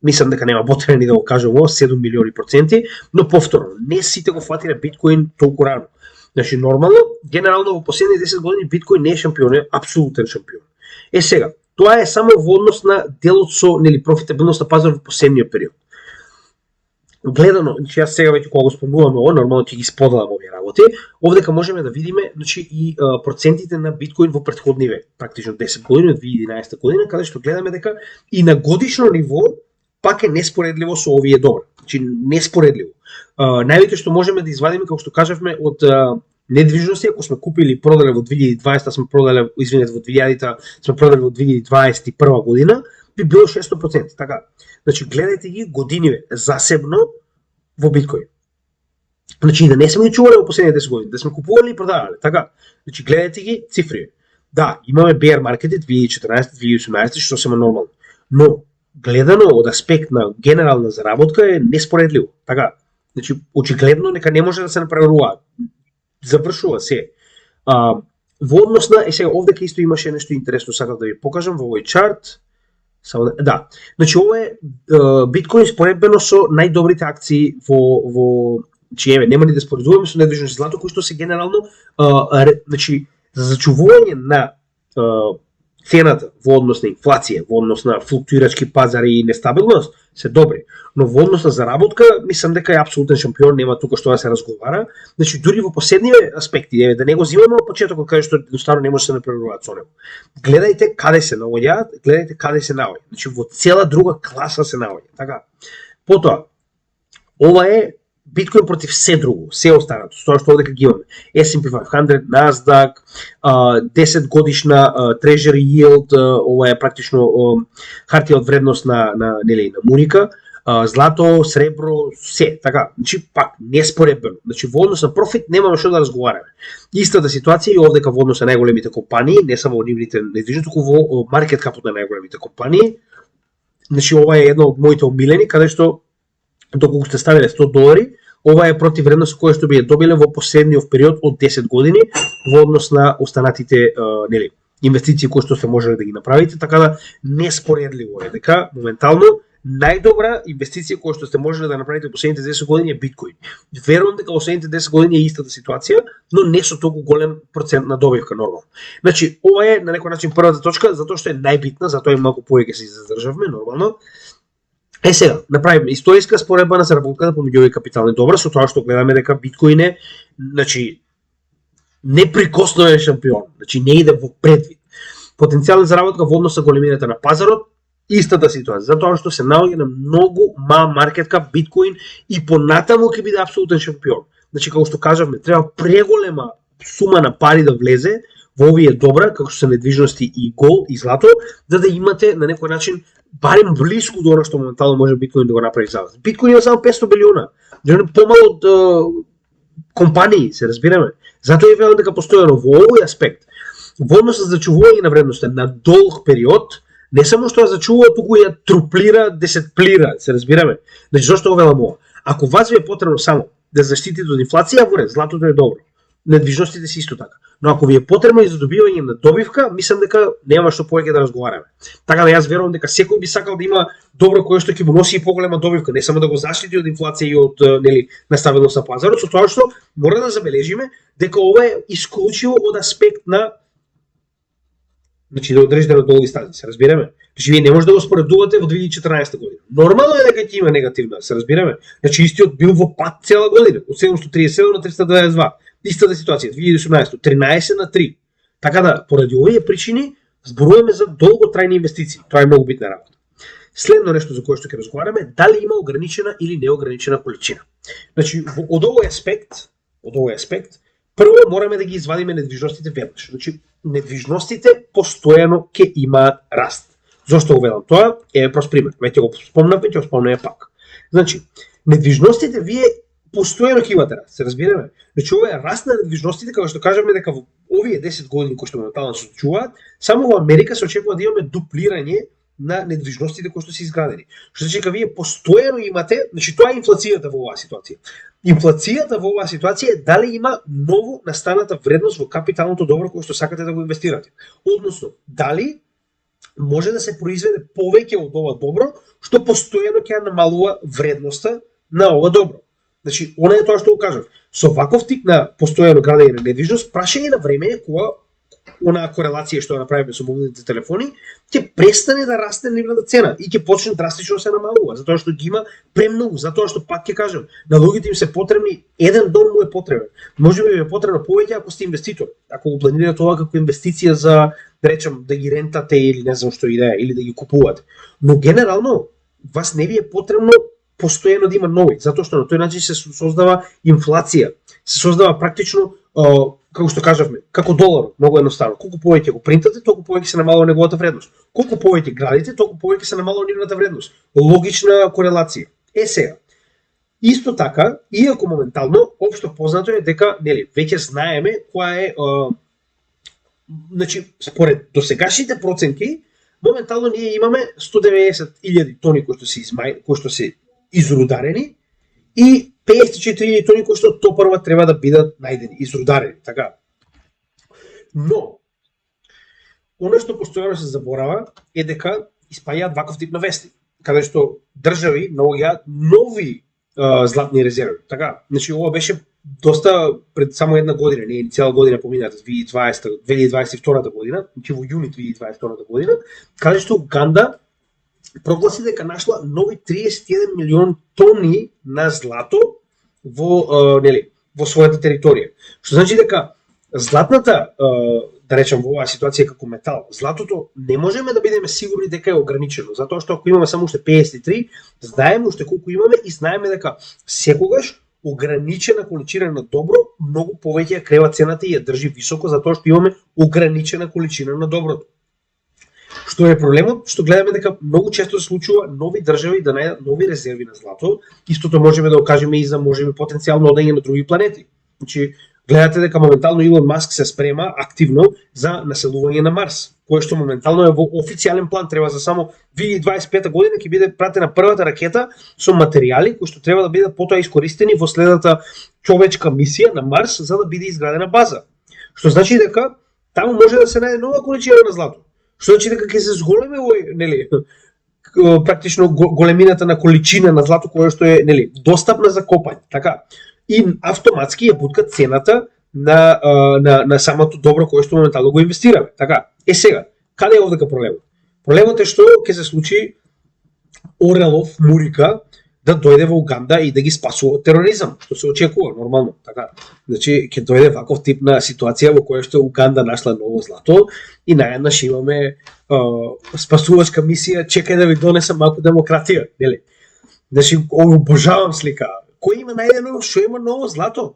мислам дека нема потреба ни да го кажам ово, 7 милиони проценти, но повторно, не сите го фатиле биткоин толку рано. Значи нормално, генерално во последните 10 години биткоин не е шампион, е апсолутен шампион. Сега, тоа е само во однос на делот со профитабилност на пазар во последниот период. Гледано, значи јас сега веќе кога го спомнувам ово, нормално ќе ги споделам овие работи, овдека можеме да видиме, значи и процентите на биткоин во претходниве, практично 10 години од 2011 година, каде што гледаме дека и на годишно ниво пак е неспоредливо со овие добра. Значи неспоредливо. Највеќе што можеме да извадиме, како што кажавме, од недвижности, ако сме купили и продале во 2020, сме продале, во 2000-та, сме продале во 2021 година, би било 600%. Така. Значи гледајте ги годиниве засебно во биткоин. Значи да не сме ги чувале во последните 10 години, да сме купували и продавале. Така. Значи гледајте ги цифри. Да, имаме bear market 2014-2018, што сема нормално. Но гледано од аспект на генерална заработка е неспоредливо. Така, значи очигледно нека не може да се направува. Завршува се. Во однос на сега овдека исто имаше нешто интересно сакав да ви покажам во овој чарт. Да. Значи ова е биткоин споредбено со најдобрите акции во че нема ни да споредуваме со недвижност злато кои што се генерално значи за зачувување на цената во однос на инфлација, во однос на флуктуирачки пазари и нестабилност се добри, но во однос на заработка мислам дека е апсолутен шампион, нема тука што да се разговара. Значи дури во последниве аспекти, да не го зимаме од почетокот каде што едноставно не може да се напреваруваат со него. Гледајте каде се наоѓаат, гледајте каде се наоѓа. Значи во цела друга класа се наоѓа, така. Потоа ова е биткоин против се друго, се останато, тоа што овдека ги имаме. S&P 500, Nasdaq, 10 годишна Treasury Yield, ова е практично хартија од вредност на Муника, злато, сребро, се, така. Значи пак неспоредбено. Значи во однос на профит немаме што да разговараме. Истата ситуација и овдека во однос на најголемите компании, не само во нивните недвижни, туку во маркет капот на најголемите компании. Значи ова е едно од моите омилени, каде што доколку сте ставиле $100, ова е против вредност која што би ја добиле во последниот период од 10 години во однос на останатите нели инвестиции кои што се можеле да ги направите, така да неспоредливо е дека моментално најдобра инвестиција која што сте можеле да направите во последните 10 години е биткоин. Верувам дека во последните 10 години е истата ситуација, но не со толку голем процент на добивка нормално. Значи, ова е на некој начин првата точка, затоа што е најбитна, затоа и малку повеќе се задржавме нормално. Сега, направиме историска споредба на заработката помеѓу овие капитални добра, со тоа што гледаме дека биткоин е, значи, неприкосновен шампион, значи не иде во предвид. Потенцијална заработка во однос на големината на пазарот, истата ситуација, затоа што се наоѓа на многу маркет кап биткоин и понатаму ќе биде апсолутен шампион. Значи, како што кажавме, треба преголема сума на пари да влезе во овие добра, како што се недвижности и голд и злато, за да имате на некој начин барем блиску до она што моментално може биткоин да го направи за вас. Биткоин има само 500 билиона, помало од компании, се разбираме. Затоа и велам дека постојано во овој аспект, во однос на зачувување на вредноста на долг период, не само што ја зачува, туку ја труплира, десетплира, се разбираме. Значи, зашто го велам ова? Ако вас ви е потребно само да заштитите од инфлација, во ред, златото е добро. Недвижностите се исто така. Но ако ви е потребно и за добивање на добивка, мислам дека нема што повеќе да разговараме. Така да јас верувам дека секој би сакал да има добро кое што ќе му носи и поголема добивка, не само да го заштити од инфлација и од нели наставеност на пазарот, со тоа што мора да забележиме дека ова е исклучиво од аспект на значи да одржите на долги стази, се разбираме. Значи вие не може да го споредувате во 2014 година. Нормално е дека ќе има негативна, се разбираме. Значи истиот бил во пат цела година, од 737 на 322. Истата ситуација 2018 13 на 3. Така да поради овие причини зборуваме за долготрајни инвестиции. Тоа е многу битна работа. Следно нешто за кое што ќе разговараме, дали има ограничена или неограничена количина. Значи од овој аспект, прво мораме да ги извадиме недвижностите веднаш. Значи недвижностите постојано ќе имаат раст. Зошто го велам тоа? Прост пример. Веќе го спомнавме, ќе го спомнеме пак. Значи, недвижностите вие постојано ќе имате раст, се разбираме. Значи ова е раст на недвижностите, како што кажаме дека во овие 10 години кои што моментално се случуваат, само во Америка се очекува да имаме дуплирање на недвижностите кои што се изградени. Што значи дека вие постојано имате, значи тоа е инфлацијата во оваа ситуација. Инфлацијата во оваа ситуација е дали има ново настаната вредност во капиталното добро кое што сакате да го инвестирате. Односно, дали може да се произведе повеќе од ова добро, што постојано ќе намалува вредноста на ова добро. Значи, она е тоа што го кажав. Со ваков тип на постојано градење на недвижност, прашање на време е кога онаа корелација што ја направиме со мобилните телефони, ќе престане да расте нивната цена и ќе почне драстично да се намалува, затоа што ги има премногу, затоа што пак ќе кажам, на луѓето им се потребни, еден дом му е потребен. Можеби ви е потребно повеќе ако сте инвеститор, ако го планирате тоа како инвестиција за, да речем, да ги рентате или не знам што идеја, или да ги купувате. Но генерално вас не ви е потребно постојано да има нови, затоа што на тој начин се создава инфлација, се создава практично како што кажавме, како долар, многу едноставно. Колку повеќе го принтате, толку повеќе се намалува неговата вредност. Колку повеќе градите, толку повеќе се намалува нивната вредност. Логична корелација. Сега. Исто така, иако моментално општо познато е дека, нели, веќе знаеме која е значи според досегашните проценки, моментално ние имаме 190.000 тони кои што се изрударени и 54 тони кои што топарва треба да бидат најдени, изрударени, така. Но, оно што постојано се заборава е дека испаѓаат ваков тип на вести, каде што држави наоѓаат нови златни резерви, така. Значи, ова беше доста пред само една година, не е цела година помината, 2022 година, значи во јуни 2022 година, каде што Уганда прогласи дека нашла нови 31 милион тони на злато во својата територија. Што значи дека златната, да речем во оваа ситуација како метал, златото не можеме да бидеме сигурни дека е ограничено, затоа што ако имаме само уште 53, знаеме уште колку имаме и знаеме дека секогаш ограничена количина на добро многу повеќе ја крива цената и ја држи високо затоа што имаме ограничена количина на доброто. Што е проблемот? Што гледаме дека многу често се случува нови држави да најдат нови резерви на злато, истото можеме да го кажеме и за можеби потенцијално одење на други планети. Значи, гледате дека моментално Илон Маск се спрема активно за населување на Марс, кое што моментално е во официјален план, треба за само 2025 година ќе биде пратена првата ракета со материјали кои што треба да бидат потоа искористени во следната човечка мисија на Марс за да биде изградена база. Што значи дека таму може да се најде нова количина на злато. Што значи дека ќе се зголеми овој, нели, практично големината на количина на злато кое што е, нели, достапна за копање, така. И автоматски ја бутка цената на самото добро кое што моментално го инвестираме. Така. Сега, каде е овдека проблемот? Проблемот е што ќе се случи Орелов, Мурика, да дојде во Уганда и да ги спасува од тероризам, што се очекува нормално, така. Значи ќе дојде ваков тип на ситуација во која што Уганда нашла ново злато и наеднаш имаме спасувачка мисија, чекај да ви донесам малку демократија, нели? Значи обожавам слика. Кој има најдено, што има ново злато?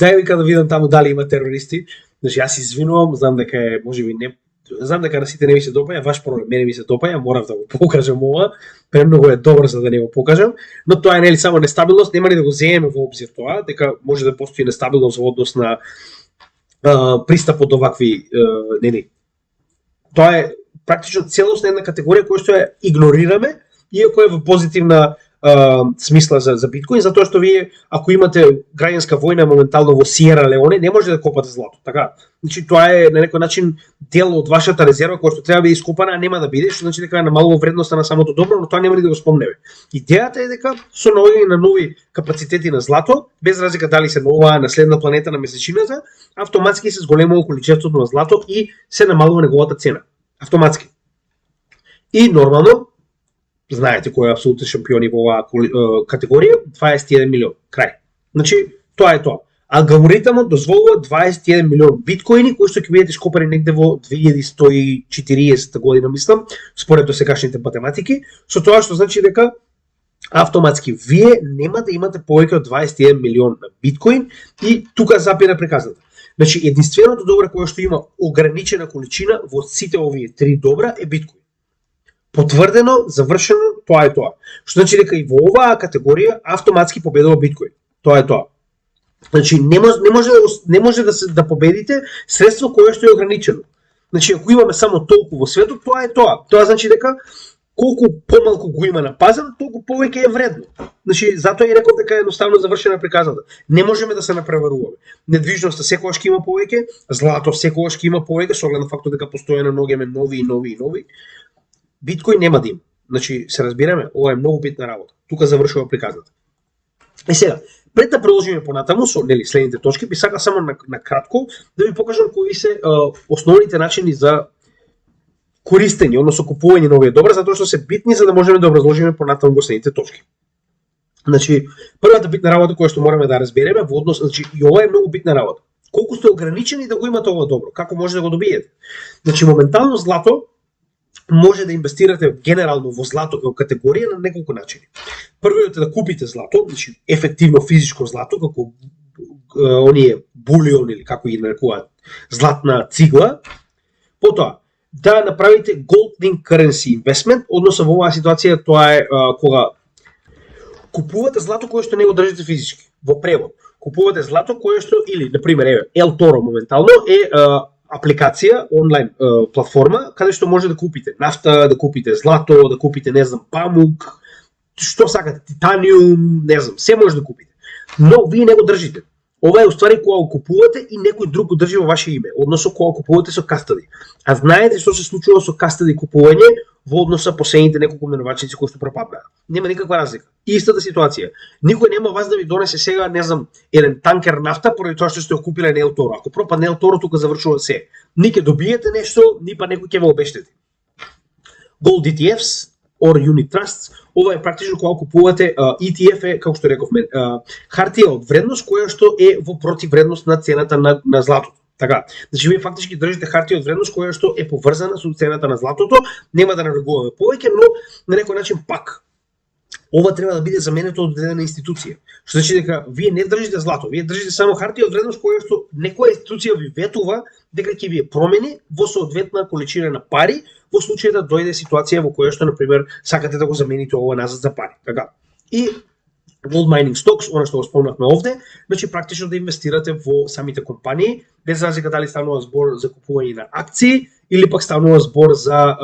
Дај вика да видам таму дали има терористи. Значи јас извинувам, знам дека е можеби не знам дека на сите не ви се допаѓа, ваш проблем, мене ми се допаѓа, морав да го покажам ова, премногу е добро за да не го покажам, но тоа е нели само нестабилност, нема ли да го земеме во обзир тоа, дека може да постои нестабилност во однос на пристапот до вакви нели. Тоа е практично целосна една категорија која што ја игнорираме, иако е во позитивна смисла за биткоин, затоа што вие ако имате граѓанска војна моментално во Сиера Леоне, не може да копате злато, така. Значи тоа е на некој начин дел од вашата резерва која што треба да биде ископана, а нема да биде, што значи дека намалува вредноста на самото добро, но тоа нема да го спомнеме. Идејата е дека со наоѓање на нови капацитети на злато, без разлика дали се нова на следна планета на месечината, автоматски се зголемува количеството на злато и се намалува неговата цена. Автоматски. И нормално знаете кој е апсолутни шампиони во оваа категорија, 21 милион. Крај. Значи, тоа е тоа. Алгоритмот дозволува 21 милион биткоини кои што ќе бидат ископани негде во 2140 година, мислам, според досегашните математики, со тоа што значи дека автоматски вие нема да имате повеќе од 21 милион на биткоин и тука запира приказната. Значи, единственото добро кое што има ограничена количина во сите овие три добра е биткоин. Потврдено, завршено, тоа е тоа. Што значи дека и во оваа категорија автоматски победува биткоин. Тоа е тоа. Значи не може да победите средство кое што е ограничено. Значи ако имаме само толку во светот, тоа е тоа. Тоа значи дека колку помалку го има на пазар, толку повеќе е вредно. Значи затоа и реков дека е едноставно завршена приказната. Не можеме да се напреваруваме. Недвижноста секогаш ќе има повеќе, злато секогаш ќе има повеќе, со оглед на фактот дека постојано наоѓаме нови. Биткоин нема да има. Значи, се разбираме, ова е многу битна работа. Тука завршува приказната. И сега, пред да продолжиме понатаму со нели следните точки, би сака само на кратко да ви покажам кои се основните начини за користење, односно купување на овие добра, затоа што се битни за да можеме да образложиме понатаму во следните точки. Значи, првата битна работа која што мораме да разбереме во однос, значи и ова е многу битна работа. Колку сте ограничени да го имате ова добро, како може да го добиете? Значи, моментално злато може да инвестирате генерално во злато како категорија на неколку начини. Првиот е да купите злато, значи ефективно физичко злато, како оние булион или како ги нарекуваат златна цигла. Потоа, да направите gold link currency investment, односно во оваа ситуација тоа е кога купувате злато кое што не го држите физички, во превод. Купувате злато кое што или на пример еве El Toro моментално е апликација, онлайн платформа, каде што може да купите нафта, да купите злато, да купите, не знам, памук, што сакате, титаниум, не знам, се може да купите. Но вие не го држите. Ова е уствари кога го купувате и некој друг го држи во ваше име, односно кога купувате со кастади. А знаете што се случува со кастади купување во однос со последните неколку менувачници кои што пропаднаа. Нема никаква разлика. Истата ситуација. Никој нема вас да ви донесе сега, не знам, еден танкер нафта поради тоа што сте го купиле на El Toro. Ако пропадне El Toro, тука завршува се. Ни ќе добиете нешто, ни па некој ќе ве обештети. Gold ETFs or unit trusts, ова е практично кога купувате ETF е, како што рековме, хартија од вредност која што е во противвредност на цената на златото. Така, значи вие фактички држите хартија од вредност која што е поврзана со цената на златото, нема да нарегуваме повеќе, но на некој начин пак ова треба да биде заменето од одредена институција. Што значи дека вие не држите злато, вие држите само хартија од вредност која што некоја институција ви ветува дека ќе ви промени во соодветна количина на пари во случај да дојде ситуација во која што на пример сакате да го замените ова назад за пари, така. И gold mining stocks, она што го спомнавме овде, значи практично да инвестирате во самите компании, без разлика дали станува збор за купување на акции или пак станува збор за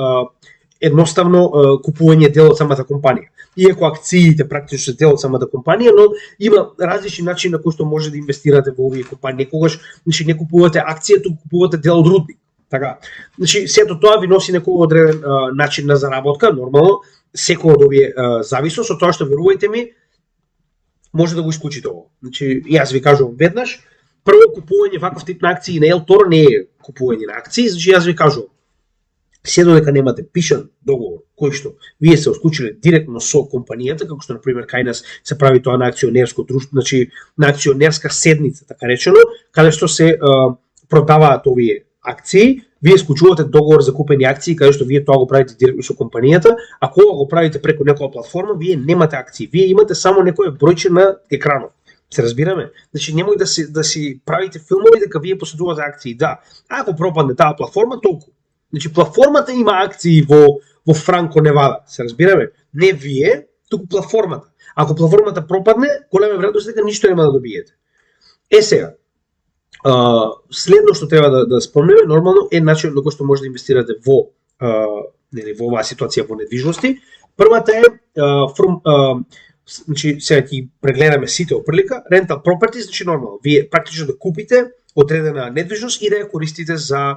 едноставно купување дел од самата компанија. Иако акциите практично се дел од самата компанија, но има различни начини на кои што може да инвестирате во овие компании. Некогаш, значи не купувате акција, туку купувате дел од рудник. Така. Значи сето тоа ви носи некој одреден начин на заработка, нормално, секој од овие зависно со тоа што верувајте ми, може да го исклучите ово. Значи јас ви кажувам веднаш, прво купување ваков тип на акции на Елтор не е купување на акции, значи јас ви кажувам, се додека немате пишан договор кој што вие се исклучиле директно со компанијата, како што на пример кај нас се прави тоа на акционерско друштво, значи на акционерска седница, така речено, каде што се продаваат овие акции, вие исклучувате договор за купени акции, каде што вие тоа го правите директно со компанијата, а кога го правите преку некоја платформа, вие немате акции, вие имате само некој бројче на екранот. Се разбираме? Значи немој да си правите филмови дека вие поседувате акции. Да, ако пропадне таа платформа, толку. Значи платформата има акции во Франко Невада, се разбираме? Не вие, туку платформата. Ако платформата пропадне, голема веројатност дека ништо нема да добиете. Сега, следно што треба да спомнеме, нормално е начинот на кој што може да инвестирате во оваа ситуација во недвижности. Првата е значи сега ќе прегледаме сите опрлика, rental property, значи нормално, вие практично да купите одредена недвижност и да ја користите за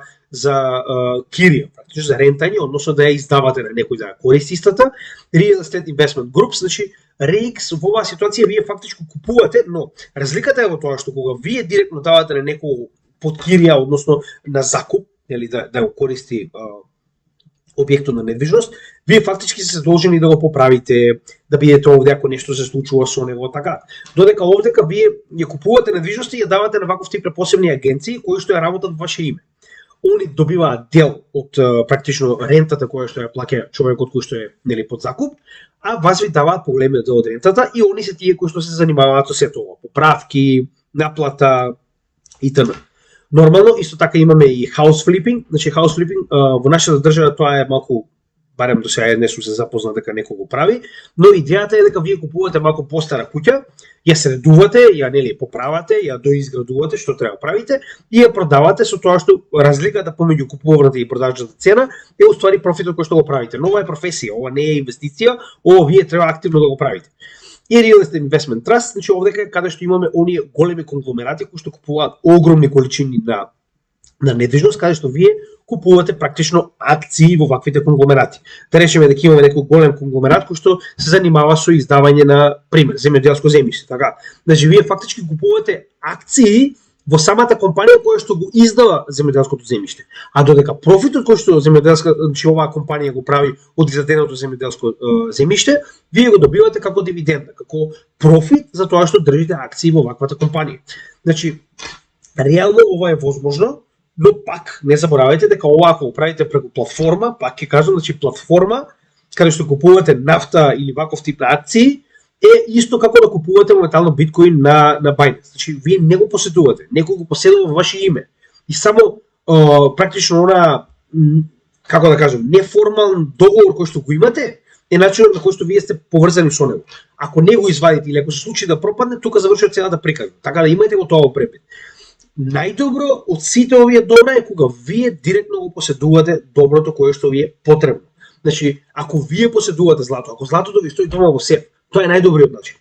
кирија, практично за рентање, односно да ја издавате на некој да ја користи истата. Real Estate Investment Groups, значи REIX во оваа ситуација вие фактички купувате, но разликата е во тоа што кога вие директно давате на некој под кирија, односно на закуп, нели да го користи објектот на недвижност, вие фактички се задолжени да го поправите, да бидете овде ако нешто се случува со него, така. Додека овдека вие ја купувате недвижности и ја давате на ваков тип посебни агенции кои што ја работат во ваше име. Они добиваат дел од практично рентата која што ја плаќа човекот кој што е нели под закуп, а вас ви даваат поголемиот дел од рентата и они се тие кои што се занимаваат со сето ова, поправки, наплата и т.н. Нормално, исто така имаме и house flipping, значи house flipping во нашата држава тоа е малку, барем до сега не сум се запознат дека некој го прави, но идејата е дека вие купувате малку постара куќа, ја средувате, ја нели поправате, ја доизградувате што треба правите и ја продавате со тоа што разликата помеѓу купувната и продажната цена е уствари профитот кој што го правите. Но ова е професија, ова не е инвестиција, ова вие треба активно да го правите. И Real Estate Investment Trust, значи овдека каде што имаме оние големи конгломерати кои што купуваат огромни количини на недвижност, каде што вие купувате практично акции во ваквите конгломерати. Да речеме дека имаме некој голем конгломерат кој што се занимава со издавање на пример земјоделско земјиште, така. Значи вие фактички купувате акции во самата компанија која што го издава земјоделското земјиште. А додека профитот кој што значи оваа компанија го прави од издаденото земјоделско земјиште, вие го добивате како дивиденда, како профит за тоа што држите акции во ваквата компанија. Значи реално ова е возможно, но пак не заборавајте дека ова ако го правите преку платформа, пак ќе кажам, значи платформа каде што купувате нафта или ваков тип на акции, е исто како да купувате моментално биткоин на Binance. Значи вие не го поседувате, некој го поседува во ваше име. И само практично она, како да кажам, неформален договор кој што го имате е начинот на кој што вие сте поврзани со него. Ако не го извадите или ако се случи да пропадне, тука завршува целата приказна. Така да имајте го тоа препит. Најдобро од сите овие добра е кога вие директно го поседувате доброто кое што ви е потребно. Значи, ако вие поседувате злато, ако златото ви стои дома во сеф, тоа е најдобриот начин.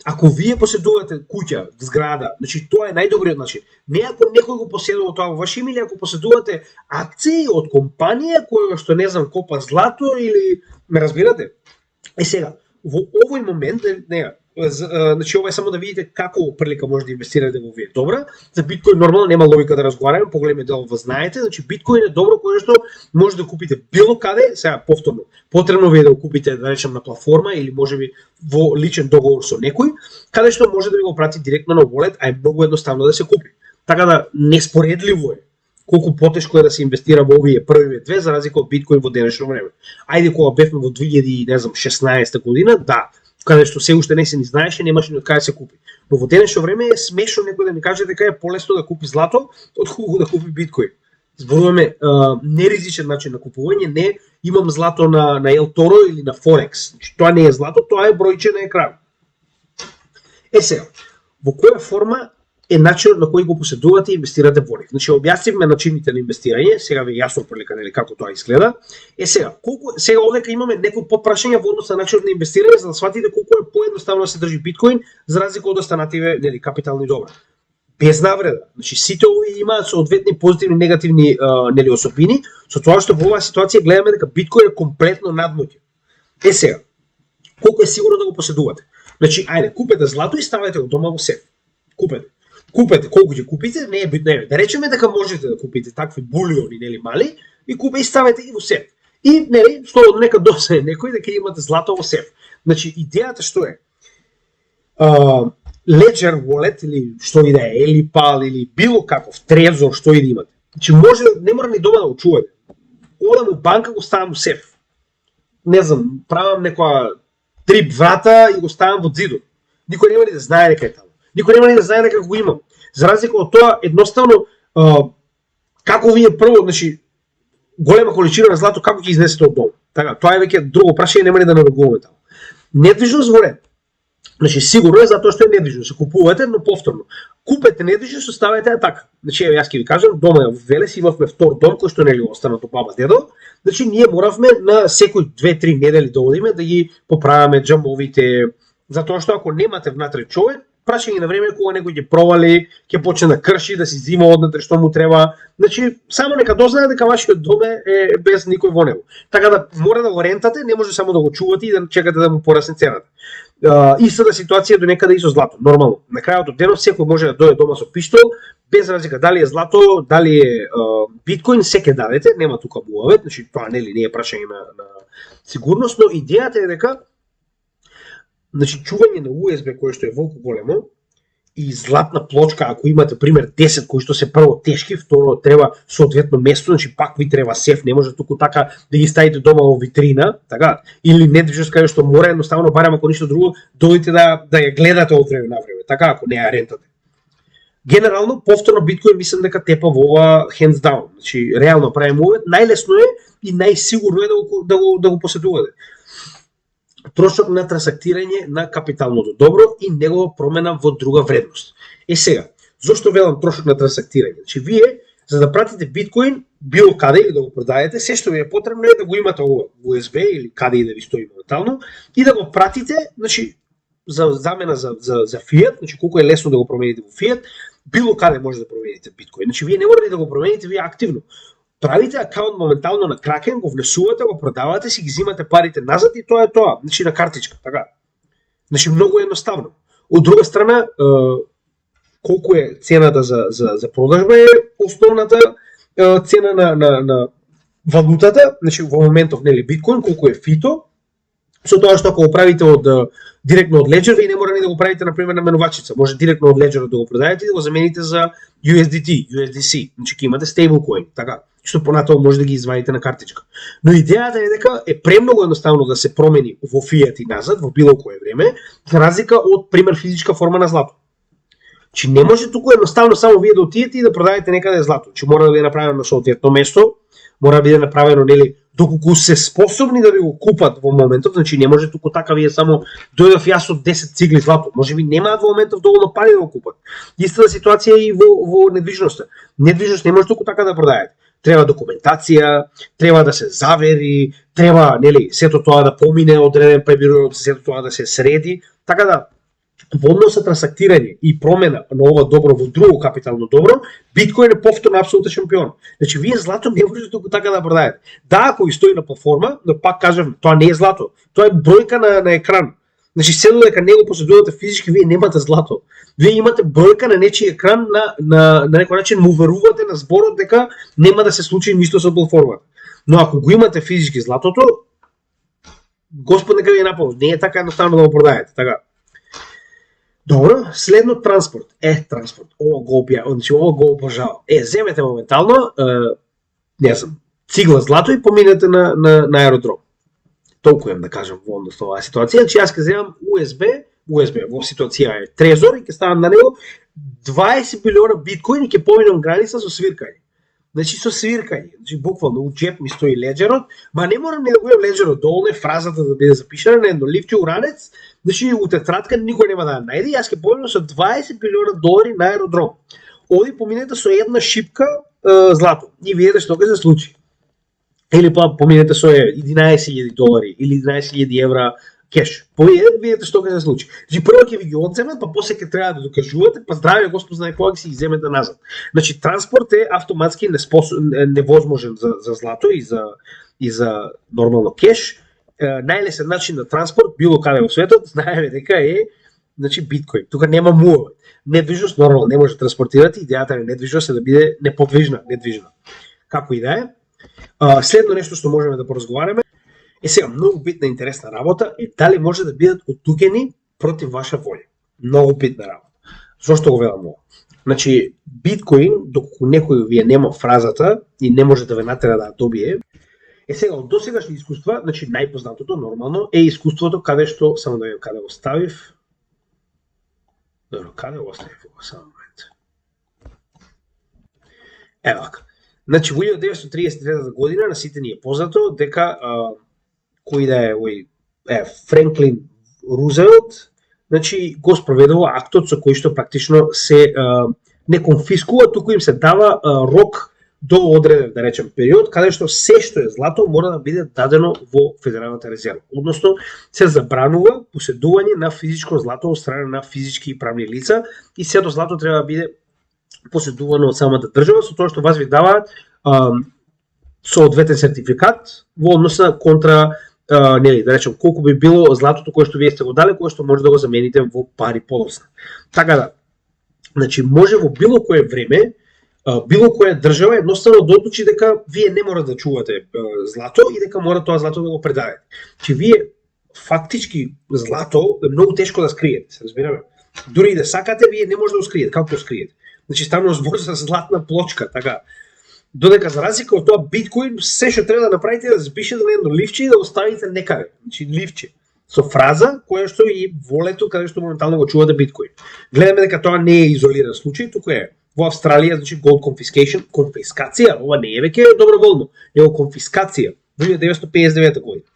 Ако вие поседувате куќа, зграда, значи тоа е најдобриот начин. Не ако некој го поседува тоа во ваше име, или ако поседувате акции од компанија која што не знам копа злато или ме разбирате? Сега, во овој момент значи ова е само да видите како прилика може да инвестирате во овие добра. За биткоин нормално нема логика да разговараме, поголемиот дел го знаете, значи биткоин е добро кое што може да купите било каде, сега повторно. Потребно ви е да го купите, да речем, на платформа или можеби во личен договор со некој, каде што може да ви го прати директно на wallet, а е многу едноставно да се купи. Така да неспоредливо е колку потешко е да се инвестира во овие првиве две за разлика од биткоин во денешно време. Ајде кога бевме во 2016 година, да, каде што се уште не се ни знаеше, немаше ни од каде се купи. Но во денешно време е смешно некој да ми каже дека е полесно да купи злато отколку да купи биткоин. Зборуваме неризичен начин на купување, не имам злато на El Toro или на Forex. Значи, тоа не е злато, тоа е бројче на екран. Сега, во која форма е начинот на кој го поседувате и инвестирате во нив. Значи, објаснивме начините на инвестирање, сега ви јасно прилика нели како тоа изгледа. Сега, сега овдека имаме некои подпрашања во однос на начинот на инвестирање за да сватите колку е поедноставно да се држи биткоин за разлика од останативе нели капитални добра. Без навреда. Значи сите овие имаат соодветни позитивни и негативни нели особини, со тоа што во оваа ситуација гледаме дека биткоин е комплетно надмуќен. Сега, колку е сигурно да го поседувате? Значи, ајде, купете злато и ставете го дома во сеф. Купете колку ќе купите, не е битно. Да речеме дека можете да купите такви булиони нели мали и купе и ставете ги во сеф. И нели, слободно нека досене некој дека имате злато во сеф. Значи, идејата што е? Ledger Wallet или што и да е, или PAL или било каков трезор што и да имате. Значи може, не мора ни дома да го чувате. Одам у банка, го ставам у сеф. Не знам, правам некоја трип врата и го ставам во зидот. Никој нема ни да знае дека е таму. Никој нема ни да знае дека го имам. За разлика од тоа, едноставно, како вие прво, значи, голема количина на злато, како ќе изнесете од дом? Така, тоа е веќе друго прашање, нема ни да навегуваме таму. Недвижност во ред. Значи сигурно е затоа што е недвижно, се купувате, но повторно. Купете недвижно, се ставате така. Значи јас ќе ви кажам, дома во Велес имавме втор дом кој што нели остана од баба дедо. Значи ние моравме на секој 2-3 недели да одиме да ги поправаме џамовите, затоа што ако немате внатре човек, прашање на време кога некој ќе провали, ќе почне да крши, да си зима однатре што му треба. Значи само нека дознае дека вашиот дом е без никој во него. Така да мора да го рентате, не може само да го чувате и да чекате да му порасне цената. Истата ситуација до некаде и со злато. Нормално, на крајот од денот секој може да дојде дома со пиштол, без разлика дали е злато, дали е биткоин, секој дадете, нема тука муавет, значи тоа нели не е прашање на сигурност, но идејата е дека значи чување на USB кое што е волку големо и златна плочка, ако имате пример 10 кои што се прво тешки, второ треба соодветно место, значи пак ви треба сеф, не може туку така да ги ставите дома во витрина, така, или недвижност каде што мора едноставно барем ако ништо друго, дојдете да ја гледате од време на време, така ако не ја рентате. Генерално повторно биткоин мислам дека тепа во ова hands down, значи реално правиме ова, најлесно е и најсигурно е да го поседувате. Трошок на трансактирање на капиталното добро и негова промена во друга вредност. Сега, зошто велам трошок на трансактирање? Значи вие за да пратите биткоин било каде или да го продадете, се што ви е потребно е да го имате ова USB или каде и да ви стои моментално и да го пратите, значи за замена за фиат, значи колку е лесно да го промените во фиат, било каде може да промените биткоин. Значи вие не можете да го промените вие активно. Правите акаунт моментално на Кракен, го внесувате, го продавате, си ги зимате парите назад и тоа е тоа, значи на картичка, така. Значи многу едноставно. Од друга страна, колку е цената за продажба е основната цена на валутата, значи во моментов нели биткоин, колку е фито, со тоа што ако го правите директно од Ledger, вие не мора ни да го правите на пример на менувачица, може директно од Ledger да го продадете и да го замените за USDT, USDC, значи ќе имате stablecoin, така, што понатаму може да ги извадите на картичка. Но идејата е дека е премногу едноставно да се промени во фиат и назад во било кое време, за разлика од пример физичка форма на злато. Чи не може туку едноставно само вие да отидете и да продадете некаде злато, че мора да биде направено на соодветно место, мора да биде направено нели доколку се способни да ви го купат во моментов, значи не може туку така вие само дојдов јас од 10 цигли злато, можеби немаат во моментов доволно пари да го купат. Истата ситуација и во недвижноста. Недвижност не може туку така да продадете. Треба документација, треба да се завери, треба нели сето тоа да помине одреден период, сето тоа да се среди, така да во однос на трансактирање и промена на ова добро во друго капитално добро, биткоин е повторно апсолутен шампион. Значи вие злато не можете туку така да продадете. Да, ако ви стои на платформа, но пак кажам, тоа не е злато, тоа е бројка на екран. Значи се додека не го поседувате физички, вие немате злато. Вие имате бројка на нечи екран на некој начин му верувате на зборот дека нема да се случи ништо со платформата. Но ако го имате физички златото, Господ нека ви е напомни, не е така едноставно да го продадете, така. Добро, следно транспорт. Транспорт. Ова го обожавам. Земете моментално, не знам, цигла злато и поминете на аеродром. толку да кажам во однос на оваа ситуација, значи јас ќе земам USB во ситуација е трезор и ќе ставам на него 20 милиона биткоин и ќе поминам граница со свиркање. Значи со свиркање, значи буквално у джеп ми стои леџерот, ма не морам ни да го имам леџерот долу, фразата да биде запишана на едно ливче уранец, значи у тетрадка никој нема да ја најде, јас ќе поминам со 20 милиона долари на аеродром. Оди поминете со една шипка злато и видите што ќе се случи. Или па поминете со 11.000 долари или 11.000 евра кеш. Видите што ќе се случи. Значи прво ќе ви ги одземат, па после ќе треба да докажувате, па здраве Господ знае кога ќе си ги земете назад. Значи транспорт е автоматски невозможен за злато и за нормално кеш. Најлесен начин на транспорт било каде во светот, знаеме дека е значи биткоин. Тука нема муаве. Недвижност нормално не може да транспортирате, идејата на недвижност е да биде неподвижна, недвижна. Како и да е. Следно нешто што можеме да поразговараме е сега многу битна интересна работа е дали може да бидат оттуѓени против ваша волја. Многу битна работа. Зошто го велам ова? Значи биткоин доколку некој вие нема фразата и не може да ве натера да ја добие. Сега од досегашни искуства, значи најпознатото нормално е искуството каде што само да видам каде го ставив. Добро, каде го оставив во само момент? Ево така. Значи во 1933 година на сите ни е познато дека кој да е Франклин Рузвелт, значи го спроведува актот со кој што практично се не конфискува, туку им се дава рок до одреден, да речем, период, каде што се што е злато мора да биде дадено во Федералната резерва. Односно, се забранува поседување на физичко злато од страна на физички и правни лица и сето злато треба да биде поседувано од самата држава, со тоа што вас ви даваат соодветен сертификат во однос на контра, нели, да речем, колку би било златото кое што вие сте го дали, кое што може да го замените во пари подоцна. Така да, значи може во било кое време, било која држава едноставно да одлучи дека вие не мора да чувате злато и дека мора тоа злато да го предадете. Че вие фактички злато е многу тешко да скриете, се разбираме. Дури и да сакате, вие не може да го скриете. Како го скриете? Значи станува збор за златна плочка, така. Додека за разлика од тоа биткоин, се што треба да направите е да запишете на едно ливче и да го ставите некаде. Значи ливче со фраза која што и волето каде што моментално го чувате биткоин. Гледаме дека тоа не е изолиран случај, туку е во Австралија, значи gold confiscation, конфискација, ова не е веќе доброволно, него конфискација во 1959 година.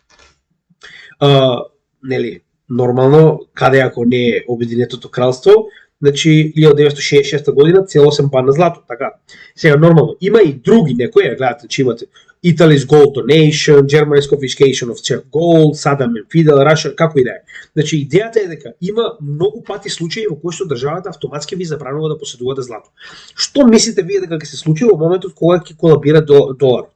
Нели, нормално, каде ако не е Обединетото кралство, значи 1966 година целосен бан на злато, така. Сега нормално, има и други некои, гледате, че имате Italy's gold donation, Germany's confiscation of Czech gold, Saddam and Fidel, Russia, како и да е. Значи идејата е дека има многу пати случаи во кои што државата автоматски ви забранува да поседувате злато. Што мислите вие дека ќе се случи во моментот кога ќе колабира доларот?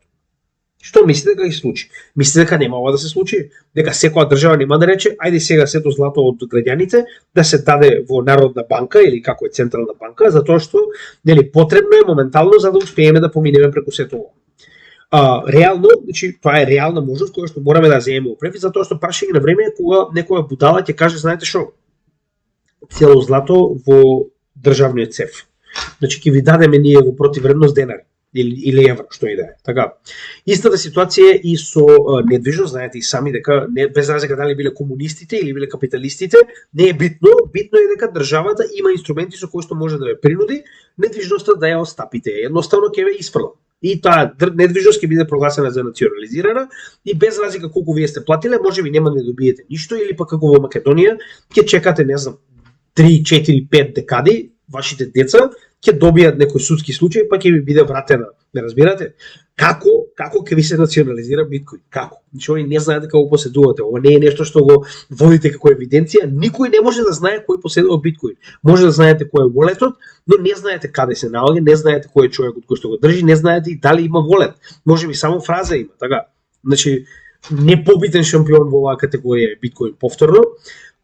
Што мислите дека ќе се случи? Мислите дека нема ова да се случи? Дека секоја држава нема да рече, ајде сега сето злато од граѓаните да се даде во Народна банка или како е Централна банка, затоа што нели потребно е моментално за да успееме да поминеме преку сето ова. Реално, значи тоа е реална можност која што мораме да земеме опред, затоа што прашање на време кога некоја будала ќе каже, знаете што? Цело злато во државниот цев. Значи ќе ви дадеме ние во противвредност денари или евро, што и да е. Така. Истата ситуација и со недвижност, знаете и сами дека без разлика дали биле комунистите или биле капиталистите, не е битно, битно е дека државата има инструменти со кои што може да ве принуди недвижноста да ја остапите, едноставно ќе ве испрла. И таа недвижност ќе биде прогласена за национализирана и без разлика колку вие сте платиле, можеби нема да добиете ништо или пак како во Македонија ќе чекате, не знам, 3, 4, 5 декади вашите деца ќе добијат некој судски случај, па ќе ви биде вратена. Не разбирате? Како ќе ви се национализира биткоин? Како? Значи они не знаат дека го поседувате. Ова не е нешто што го водите како евиденција. Никој не може да знае кој поседува биткоин. Може да знаете кој е волетот, но не знаете каде се наоѓа, не знаете кој е човекот кој што го држи, не знаете и дали има волет. Можеби само фраза има, така. Значи непобитен шампион во оваа категорија е биткоин повторно.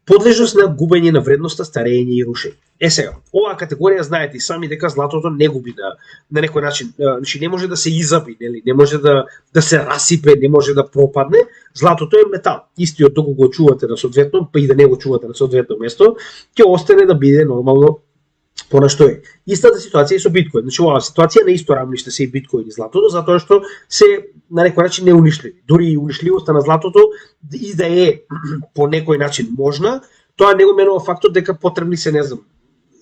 Подлежност на губење на вредноста, старење и рушење. Сега, оваа категорија знаете и сами дека златото не губи на некој начин, значи не може да се изаби, нели, не може да се расипе, не може да пропадне. Златото е метал. Истиот доколку го чувате на соодветно, па и да не го чувате на соодветно место, ќе остане да биде нормално Понашто е. Истата ситуација е со биткоин. Значи оваа ситуација на исто рамниште се и биткоин и златото, затоа што се на некој начин неунишливи. Дури и унишливоста на златото и да е по некој начин можна, тоа не го менува фактот дека потребни се, не знам,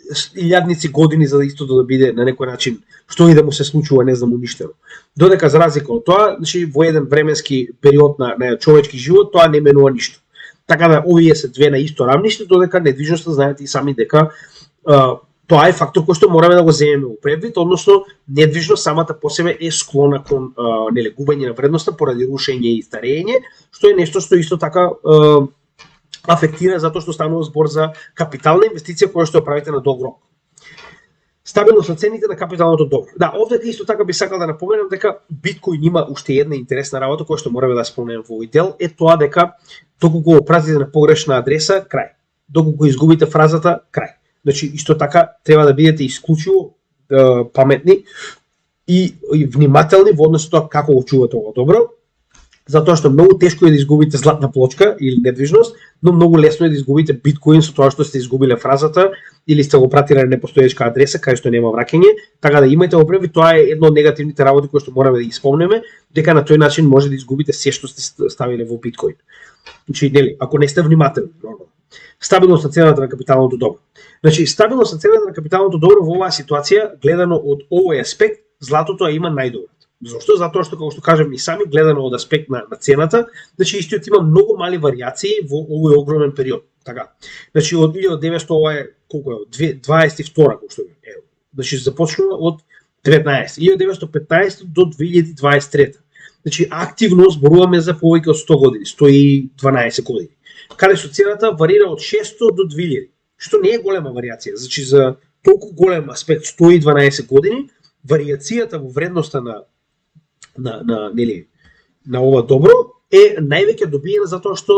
илјадници години за да истото да биде на некој начин што и да му се случува, не знам, уништено. Додека за разлика од тоа, значи во еден временски период на човечки живот тоа не менува ништо. Така да овие се две на исто рамниште, додека недвижноста знаете и сами дека тоа е фактор кој што мораме да го земеме во предвид, односно недвижност самата по себе е склона кон нели губење на вредноста поради рушење и старење, што е нешто што исто така афектира затоа што станува збор за капитална инвестиција која што ја правите на долг рок. Стабилност на цените на капиталното добро. Да, овде исто така би сакал да напоменам дека биткоин има уште една интересна работа која што мораме да спомнеме во овој дел, е тоа дека доколку го пратите на погрешна адреса, крај. Доколку изгубите фразата, крај. Значи, исто така, треба да бидете исклучиво паметни и внимателни во однос тоа како го чувате ова добро, затоа што многу тешко е да изгубите златна плочка или недвижност, но многу лесно е да изгубите биткоин со тоа што сте изгубиле фразата или сте го пратиле на непостоечка адреса кај што нема враќање, така да имајте во предвид, тоа е едно од негативните работи кои што мораме да ги спомнеме, дека на тој начин може да изгубите се што сте ставиле во биткоин. Значи, нели, ако не сте внимателни, нормално. Стабилност на цената на капиталното добро. Значи, стабилност на цената на капиталното добро во оваа ситуација, гледано од овој аспект, златото ја има најдобро. Зошто? Затоа што, како што кажем и сами, гледано од аспект на цената, значи истиот има многу мали варијации во овој огромен период. Така. Значи, од 1900, ова е, колко е, 22 како што е. Значи, започнува од 19. 1915 до 2023. Значи, активно зборуваме за повеќе од 100 години, 112 години. Каде што цената варира од 600 до 2000, што не е голема варијација. Значи, за толку голем аспект 112 години, варијацијата во вредноста на ова добро е највеќе добиена затоа што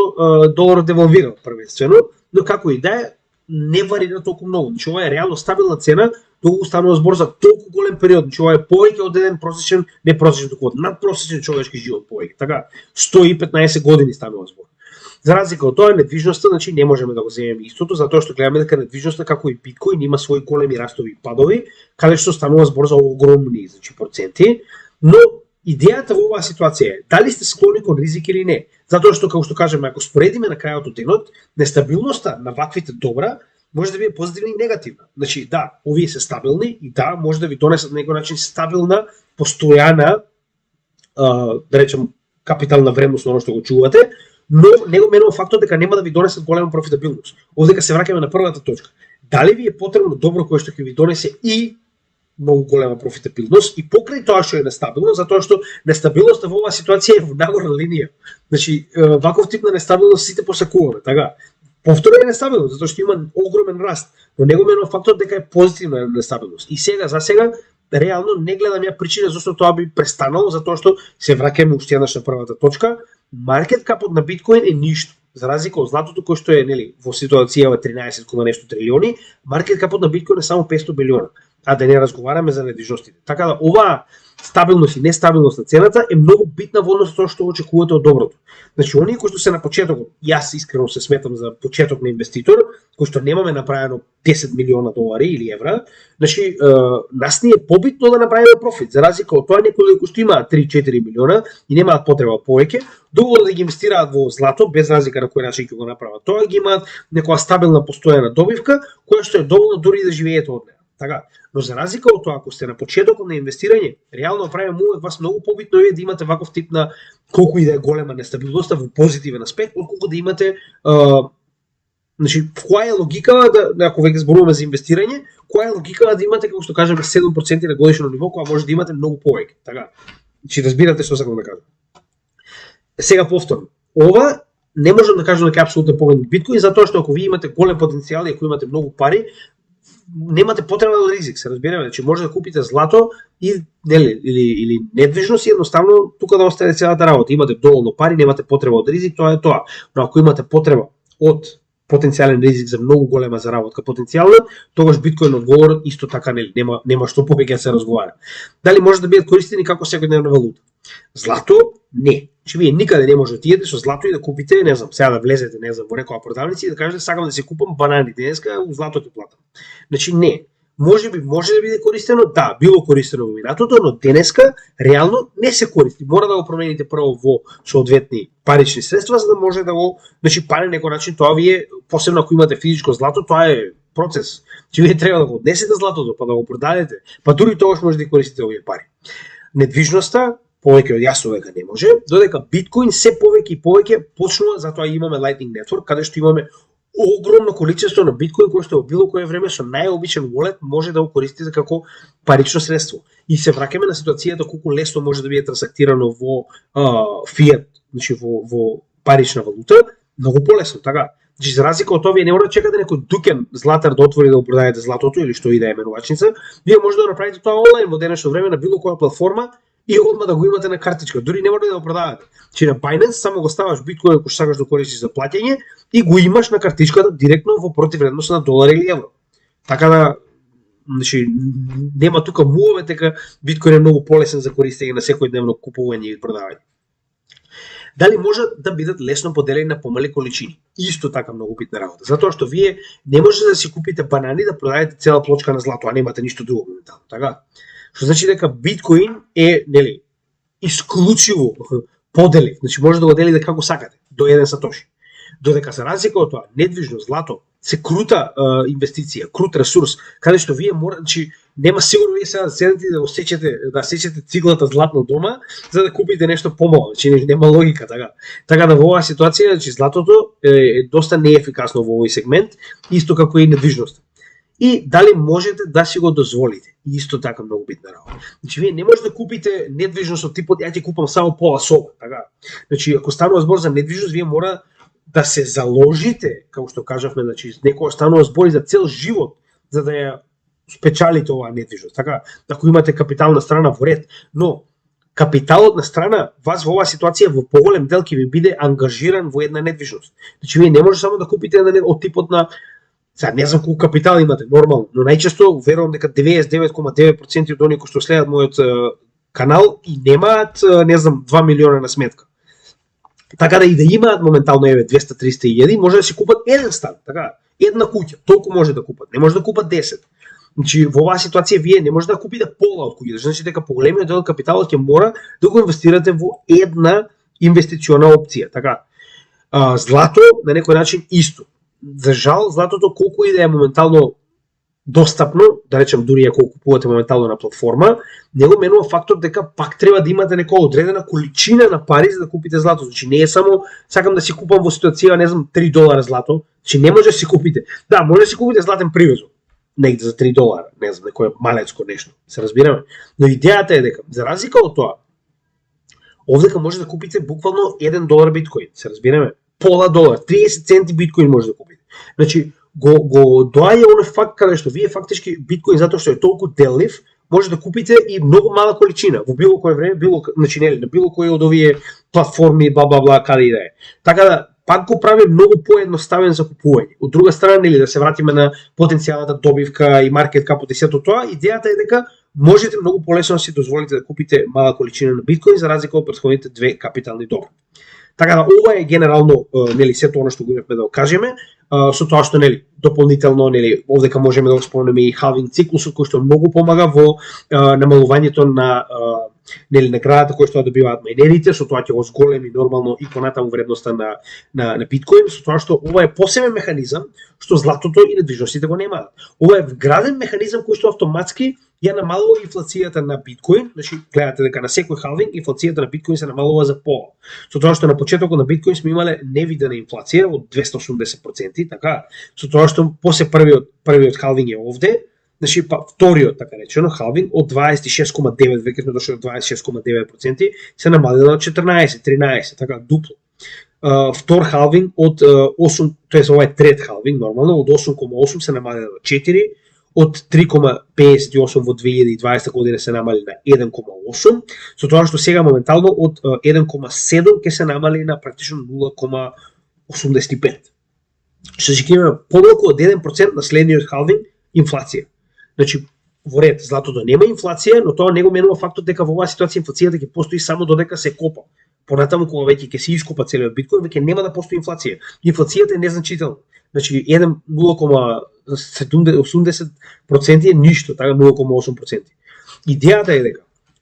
доларот девалвира првенствено, но како и да е, не варира толку многу. Значи, ова е реално стабилна цена, доколку станува збор за толку голем период. Значи, ова е повеќе од еден просечен, не просечен, туку од надпросечен човечки живот повеќе. Така, 115 години станува збор. За разлика од тоа, недвижноста, значи не можеме да го земеме истото, затоа што гледаме дека недвижноста како и биткоин има свои големи растови и падови, каде што станува збор за огромни, значи, проценти, но идејата во оваа ситуација е дали сте склони кон ризик или не. Затоа што, како што кажеме, ако споредиме на крајот од денот, нестабилноста на ваквите добра може да биде позитивна и негативна. Значи, да, овие се стабилни и да, може да ви донесат на некој начин стабилна, постојана, да речем, капитална вредност на оно што го чувате, но не го менува фактот дека нема да ви донесат голема профитабилност. Овдека се враќаме на првата точка. Дали ви е потребно добро кое што ќе ви донесе и многу голема профитабилност и покрај тоа што е нестабилно, затоа што нестабилноста во оваа ситуација е во нагорна линија. Значи, ваков тип на нестабилност сите посакуваме, така. Повторно е нестабилно, затоа што има огромен раст, но не го менува фактот дека е позитивна нестабилност. И сега, за сега, реално не гледам ја причина зашто тоа би престанало, затоа што се враќаме уште еднаш на првата точка. Маркет капот на биткоин е ништо. За разлика од златото кој што е, нели, во ситуација 13, нешто трилиони, маркет капот на биткоин е само 500 билиона, а да не разговараме за недвижностите. Така да оваа стабилност и нестабилност на цената е многу битна во однос на тоа што очекувате од доброто. Значи, оние кои што се на почетокот, јас искрено се сметам за почеток на инвеститор, кој што немаме направено 10 милиона долари или евра, значи, нас ни е побитно да направиме профит, за разлика од тоа некои кои што имаат 3-4 милиона и немаат потреба повеќе, доволно да ги инвестираат во злато, без разлика на кој начин ќе го направат тоа, ги имаат некоја стабилна постојана добивка, која што е доволно дури да живеете од неа. Така, но за разлика од тоа, ако сте на почетокот на инвестирање, реално правиме увек вас многу побитно е да имате ваков тип на колку и да е голема нестабилноста во позитивен аспект, отколку да имате значи, која е логика да, ако веќе зборуваме за инвестирање, која е логика да имате, како што кажеме, 7% на годишно ниво, кога може да имате многу повеќе. Така, значи разбирате што сакам да кажам. Сега повторно, ова не можам да кажам дека е апсолутно победник биткоин, затоа што ако ви имате голем потенцијал и ако имате многу пари, немате потреба од ризик, се разбираме, значи може да купите злато и или недвижност и едноставно тука да остане целата работа. Имате доволно пари, немате потреба од ризик, тоа е тоа. Но ако имате потреба од потенцијален ризик за многу голема заработка потенцијално, тогаш биткоин одговорот исто така нема што повеќе да се разговара. Дали може да бидат користени како секојдневна валута? Злато не. Че вие никаде не може да отидете со злато и да купите, не знам, сега да влезете, не знам, во некоја продавница и да кажете сакам да се купам банани денеска, злато ќе платам. Значи не. може да биде користено, да, било користено во минатото, но денеска реално не се користи. Мора да го промените прво во соодветни парични средства за да може да го, значи па на некој начин тоа вие, посебно ако имате физичко злато, тоа е процес. Че вие треба да го однесете златото, па да го продадете, па дури тогаш може да користите овие пари. Недвижноста повеќе од јасно дека не може, додека биткоин се повеќе и повеќе почнува, затоа имаме Lightning Network, каде што имаме огромно количество на биткоин кој што во било кое време со најобичен wallet може да го користите како парично средство. И се враќаме на ситуацијата колку лесно може да биде трансактирано во фиат, значи во парична валута, многу полесно, така. Значи за разлика од тоа вие не мора да чекате некој дукен златар да отвори да го продадете златото или што и да е менувачница, вие може да направите тоа онлайн во денешно време на било која платформа и одма да го имате на картичка, дури не мора да го продавате. Чи на Binance само го ставаш биткоин ако сакаш да користиш за плаќање и го имаш на картичката директно во противредност на долар или евро. Така да, значи нема тука муове дека биткоин е многу полесен за користење на секојдневно купување и продавање. Дали може да бидат лесно поделени на помали количини? Исто така многу битна работа, затоа што вие не можете да си купите банани да продадете цела плочка на злато, а немате ништо друго моментално, така? Што значи дека биткоин е, нели, исклучиво поделив, значи може да го делите како сакате, до 1 сатоши. Додека за разлика од тоа, недвижно злато се крута инвестиција, крут ресурс, каде што вие значи нема сигурно вие сега да седнете да сечете циглата златно дома за да купите нешто помало, значи нема логика така. Така да во оваа ситуација, значи златото е доста неефикасно во овој сегмент, исто како и недвижноста. И дали можете да си го дозволите? Исто така многу битна работа. Значи вие не можете да купите недвижност од типот ја ќе купам само пола соба, така. Значи ако станува збор за недвижност, вие мора да се заложите, како што кажавме, значи некој станува збор за цел живот за да ја спечалите оваа недвижност. Така, ако имате капитал на страна во ред, но капиталот на страна вас во оваа ситуација во поголем дел ќе ви биде ангажиран во една недвижност. Значи вие не може само да купите од типот на сега не знам колку капитал имате нормално, но најчесто верувам дека 99,9% од оние кои што следат мојот канал и немаат, не знам, 2 милиона на сметка. Така да и да имаат моментално 200-300 илјади, може да си купат еден стан, така, една куќа, толку може да купат, не може да купат 10. Значи во оваа ситуација вие не може да купите пола од куќа, значи дека поголемиот дел од капиталот ќе мора да го инвестирате во една инвестициона опција, така. Злато на некој начин исто. За жал, златото колку и да е моментално достапно, да речем дури ако купувате моментално на платформа, не го менува фактор дека пак треба да имате некоја одредена количина на пари за да купите злато. Значи не е само сакам да си купам во ситуација, не знам, $3 злато, значи не може да си купите. Да, може да си купите златен привезок, негде за $3, не знам, некое малецко нешто, се разбираме. Но идејата е дека, за разлика од тоа, овдека може да купите буквално $1 биткоин, се разбираме, пола долар, 30 центи биткоин може да купите. Значи, го доаѓа оној факт каде што вие фактички биткоин затоа што е толку делив, може да купите и многу мала количина во било кое време, значи нели на било кој од овие платформи бла каде и да е. Така да пак го прави многу поедноставен за купување. Од друга страна, нели да се вратиме на потенцијалната добивка и маркет кап од сето тоа, идејата е дека можете многу полесно да си дозволите да купите мала количина на биткоин за разлика од претходните две капитални добри. Така да ова е генерално нели сето она што го имавме да го кажеме, со тоа што нели дополнително нели овдека можеме да го спомнеме и халвинг циклусот кој што многу помага во намалувањето на нели наградата која што добиваат майнерите, со тоа ќе го зголеми нормално и понатаму вредноста на биткоин, со тоа што ова е посебен механизам што златото и недвижностите го немаат. Ова е вграден механизам кој што автоматски ја намалува инфлацијата на биткоин, значи гледате дека на секој халвинг инфлацијата на биткоин се намалува за пола. Со тоа што на почетокот на биткоин сме имале невидена инфлација од 280%, така, со тоа што после првиот халвинг е овде, значи па вториот така речено халвинг од 26,9 веќе сме дошли до 26,9% се намалила на 14-13, така дупло. Втор халвинг од 8, тоест ова е трет халвинг нормално, од 8,8 се намалила на 4, од 3,58 во 2020 година се намали на 1,8, со тоа што сега моментално од 1,7 ќе се намали на практично 0,85. Што ќе има помалку од 1% на следниот халвинг инфлација. Значи, во ред, златото нема инфлација, но тоа не го менува фактот дека во оваа ситуација инфлацијата ќе постои само додека се копа. Понатаму кога веќе ќе се искупа целиот биткоин, веќе нема да постои инфлација. Инфлацијата е незначителна. Значи 0,7 80% е ништо, така 0,8%. Идејата е дека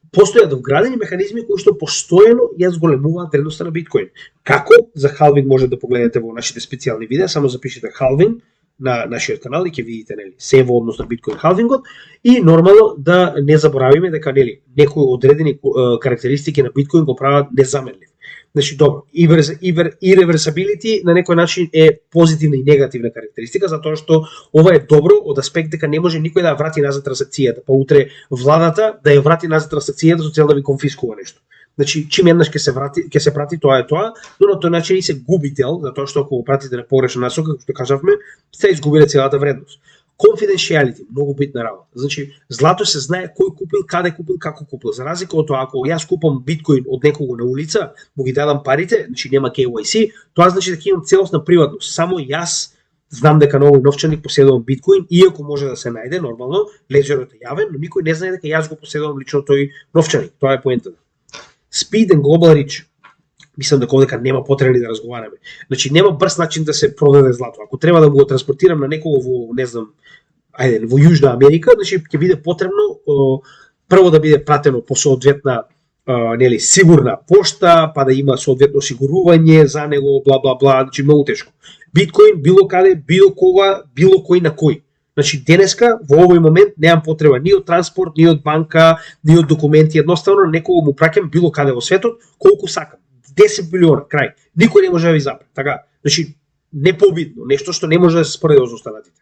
постојат вградени механизми кои што постојано ја зголемуваат вредноста на биткоин. Како? За халвинг може да погледнете во нашите специјални видеа, само запишете халвинг на нашиот канал и ќе видите нели се во однос на биткоин халвингот и нормално да не заборавиме дека нели некои одредени карактеристики на биткоин го прават незаменлив. Значи добро, irreversibility на некој начин е позитивна и негативна карактеристика, затоа што ова е добро од аспект дека не може никој да врати назад транзакцијата, па утре владата да ја врати назад транзакцијата со цел да ви конфискува нешто. Значи, чим еднаш ќе се прати тоа е тоа, но на тој начин и се губител, затоа што ако го пратите на погрешна насока, како што кажавме, сте изгубиле целата вредност. Confidentiality, многу битна работа. Значи, злато се знае кој купил, каде купил, како купил. За разлика од тоа, ако јас купам биткоин од некого на улица, му ги дадам парите, значи нема KYC, тоа значи дека имам целосна приватност. Само јас знам дека на овој новчаник поседувам биткоин, иако може да се најде нормално, леџерот е јавен, но никој не знае дека јас го поседувам лично тој новчаник. Тоа е поентата. Speed and global reach. Мислам дека овдека нема потреба да разговараме. Значи нема брз начин да се продаде злато. Ако треба да го транспортирам на некого во, не знам, во Јужна Америка, значи ќе биде потребно прво да биде пратено по соодветна нели сигурна пошта, па да има соодветно осигурување за него, бла бла бла, значи многу тешко. Биткоин било каде, било кога, било кој на кој. Значи денеска во овој момент немам потреба ни од транспорт, ни од банка, ни од документи, едноставно некого му праќам било каде во светот колку сакам. 10 милиона, крај. Никој не може да ви запре. Така, значи непобитно, нешто што не може да се спореди од останатите.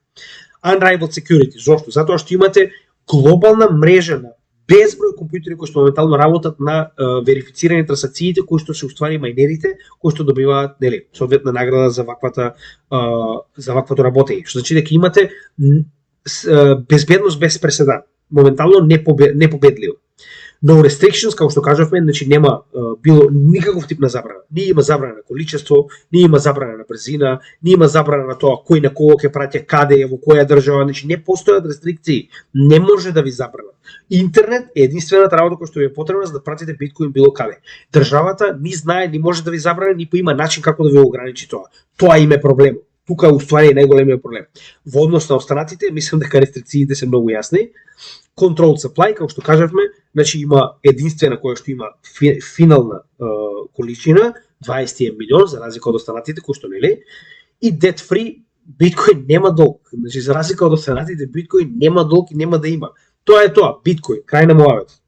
Unrivaled security, зошто? Затоа што имате глобална мрежа на безброј компјутери кои што моментално работат на верифицирање трансакциите кои што се уствари мајнерите, кои што добиваат нели соодветна награда за ваквото работење. Што значи дека имате безбедност без преседан, моментално непобедливо. No restrictions, како што кажавме, значи нема било никаков тип на забрана. Ни има забрана на количество, ни има забрана на брзина, ни има забрана на тоа кој на кого ќе праќа, каде е, во која држава, значи не постојат рестрикции. Не може да ви забрана. Интернет е единствената работа која што ви е потребна за да пратите биткоин било каде. Државата ни знае, ни може да ви забрани, ни има начин како да ви ограничи тоа. Тоа им е проблем. Тука уствари е најголемиот проблем. Во однос на останатите, мислам дека рестрикциите се многу јасни. Controlled supply, како што кажавме, значи има единствена која што има финална количина, 21 милион, за разлика од останатите кои што нели, и debt free, биткоин нема долг. Значи за разлика од останатите, биткоин нема долг и нема да има. Тоа е тоа, биткоин, крај на муавет.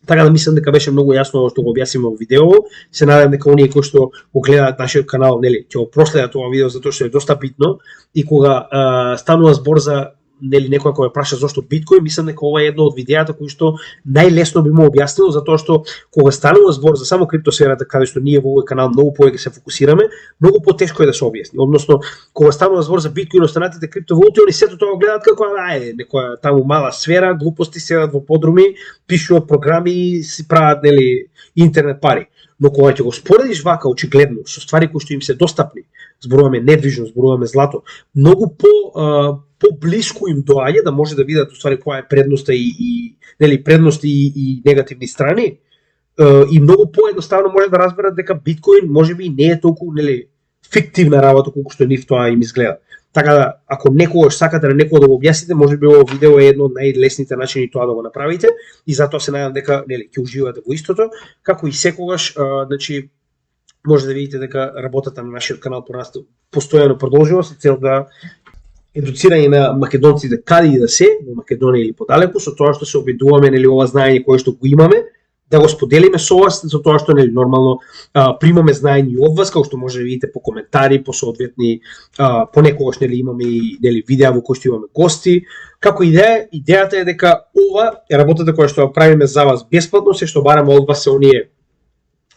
Така да мислам дека беше многу јасно ово што го објасниме во видео. Се надевам дека оние кои што го гледаат нашиот канал, нели, ќе го проследат ова видео затоа што е доста битно и кога станува збор за нели некој кој праша зошто биткоин, мислам дека ова е едно од видеата кои што најлесно би му објаснило, затоа што кога станува збор за само криптосферата, каде што ние во овој канал многу повеќе се фокусираме, многу потешко е да се објасни. Односно, кога станува збор за биткоин, останатите криптовалути, они сето тоа гледаат како некоја таму мала сфера, глупости, седат во подруми, пишуваат програми, си прават нели интернет пари. Но кога ќе го споредиш вака очигледно со ствари кои што им се достапни, зборуваме недвижно, зборуваме злато, многу поблиску им доаѓа да може да видат уствари која е предноста и нели предности и негативни страни, и многу поедноставно може да разберат дека биткоин можеби не е толку нели фиктивна работа колку што нив тоа им изгледа. Така да, ако некогаш сакате на некого да го објасните, можеби ово видео е едно од најлесните начини тоа да го направите и затоа се надевам дека нели ќе уживате во истото, како и секогаш, значи може да видите дека работата на нашиот канал постојано продолжува со цел да едуцирање на македонците каде и да се, во Македонија или подалеку, со тоа што се обидуваме нели ова знаење кое што го имаме, да го споделиме со вас, со тоа што нели нормално примаме знаење од вас, како што може да видите по коментари, по соодветни понекогаш нели имаме и нели видеа во кои што имаме гости. Како идејата е дека ова е работата која што ја правиме за вас бесплатно, се што бараме од вас се оние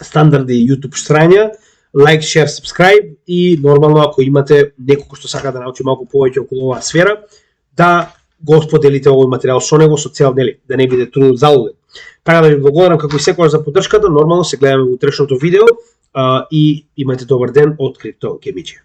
стандардни YouTube штрања, like, share, subscribe и нормално ако имате некој што сака да научи малку повеќе околу оваа сфера, да го споделите овој материјал со него со цел нели да не биде трудно залуден. Така да ви благодарам како и секогаш за поддршката, нормално се гледаме во утрешното видео и имате добар ден од Крипто Гемиџи.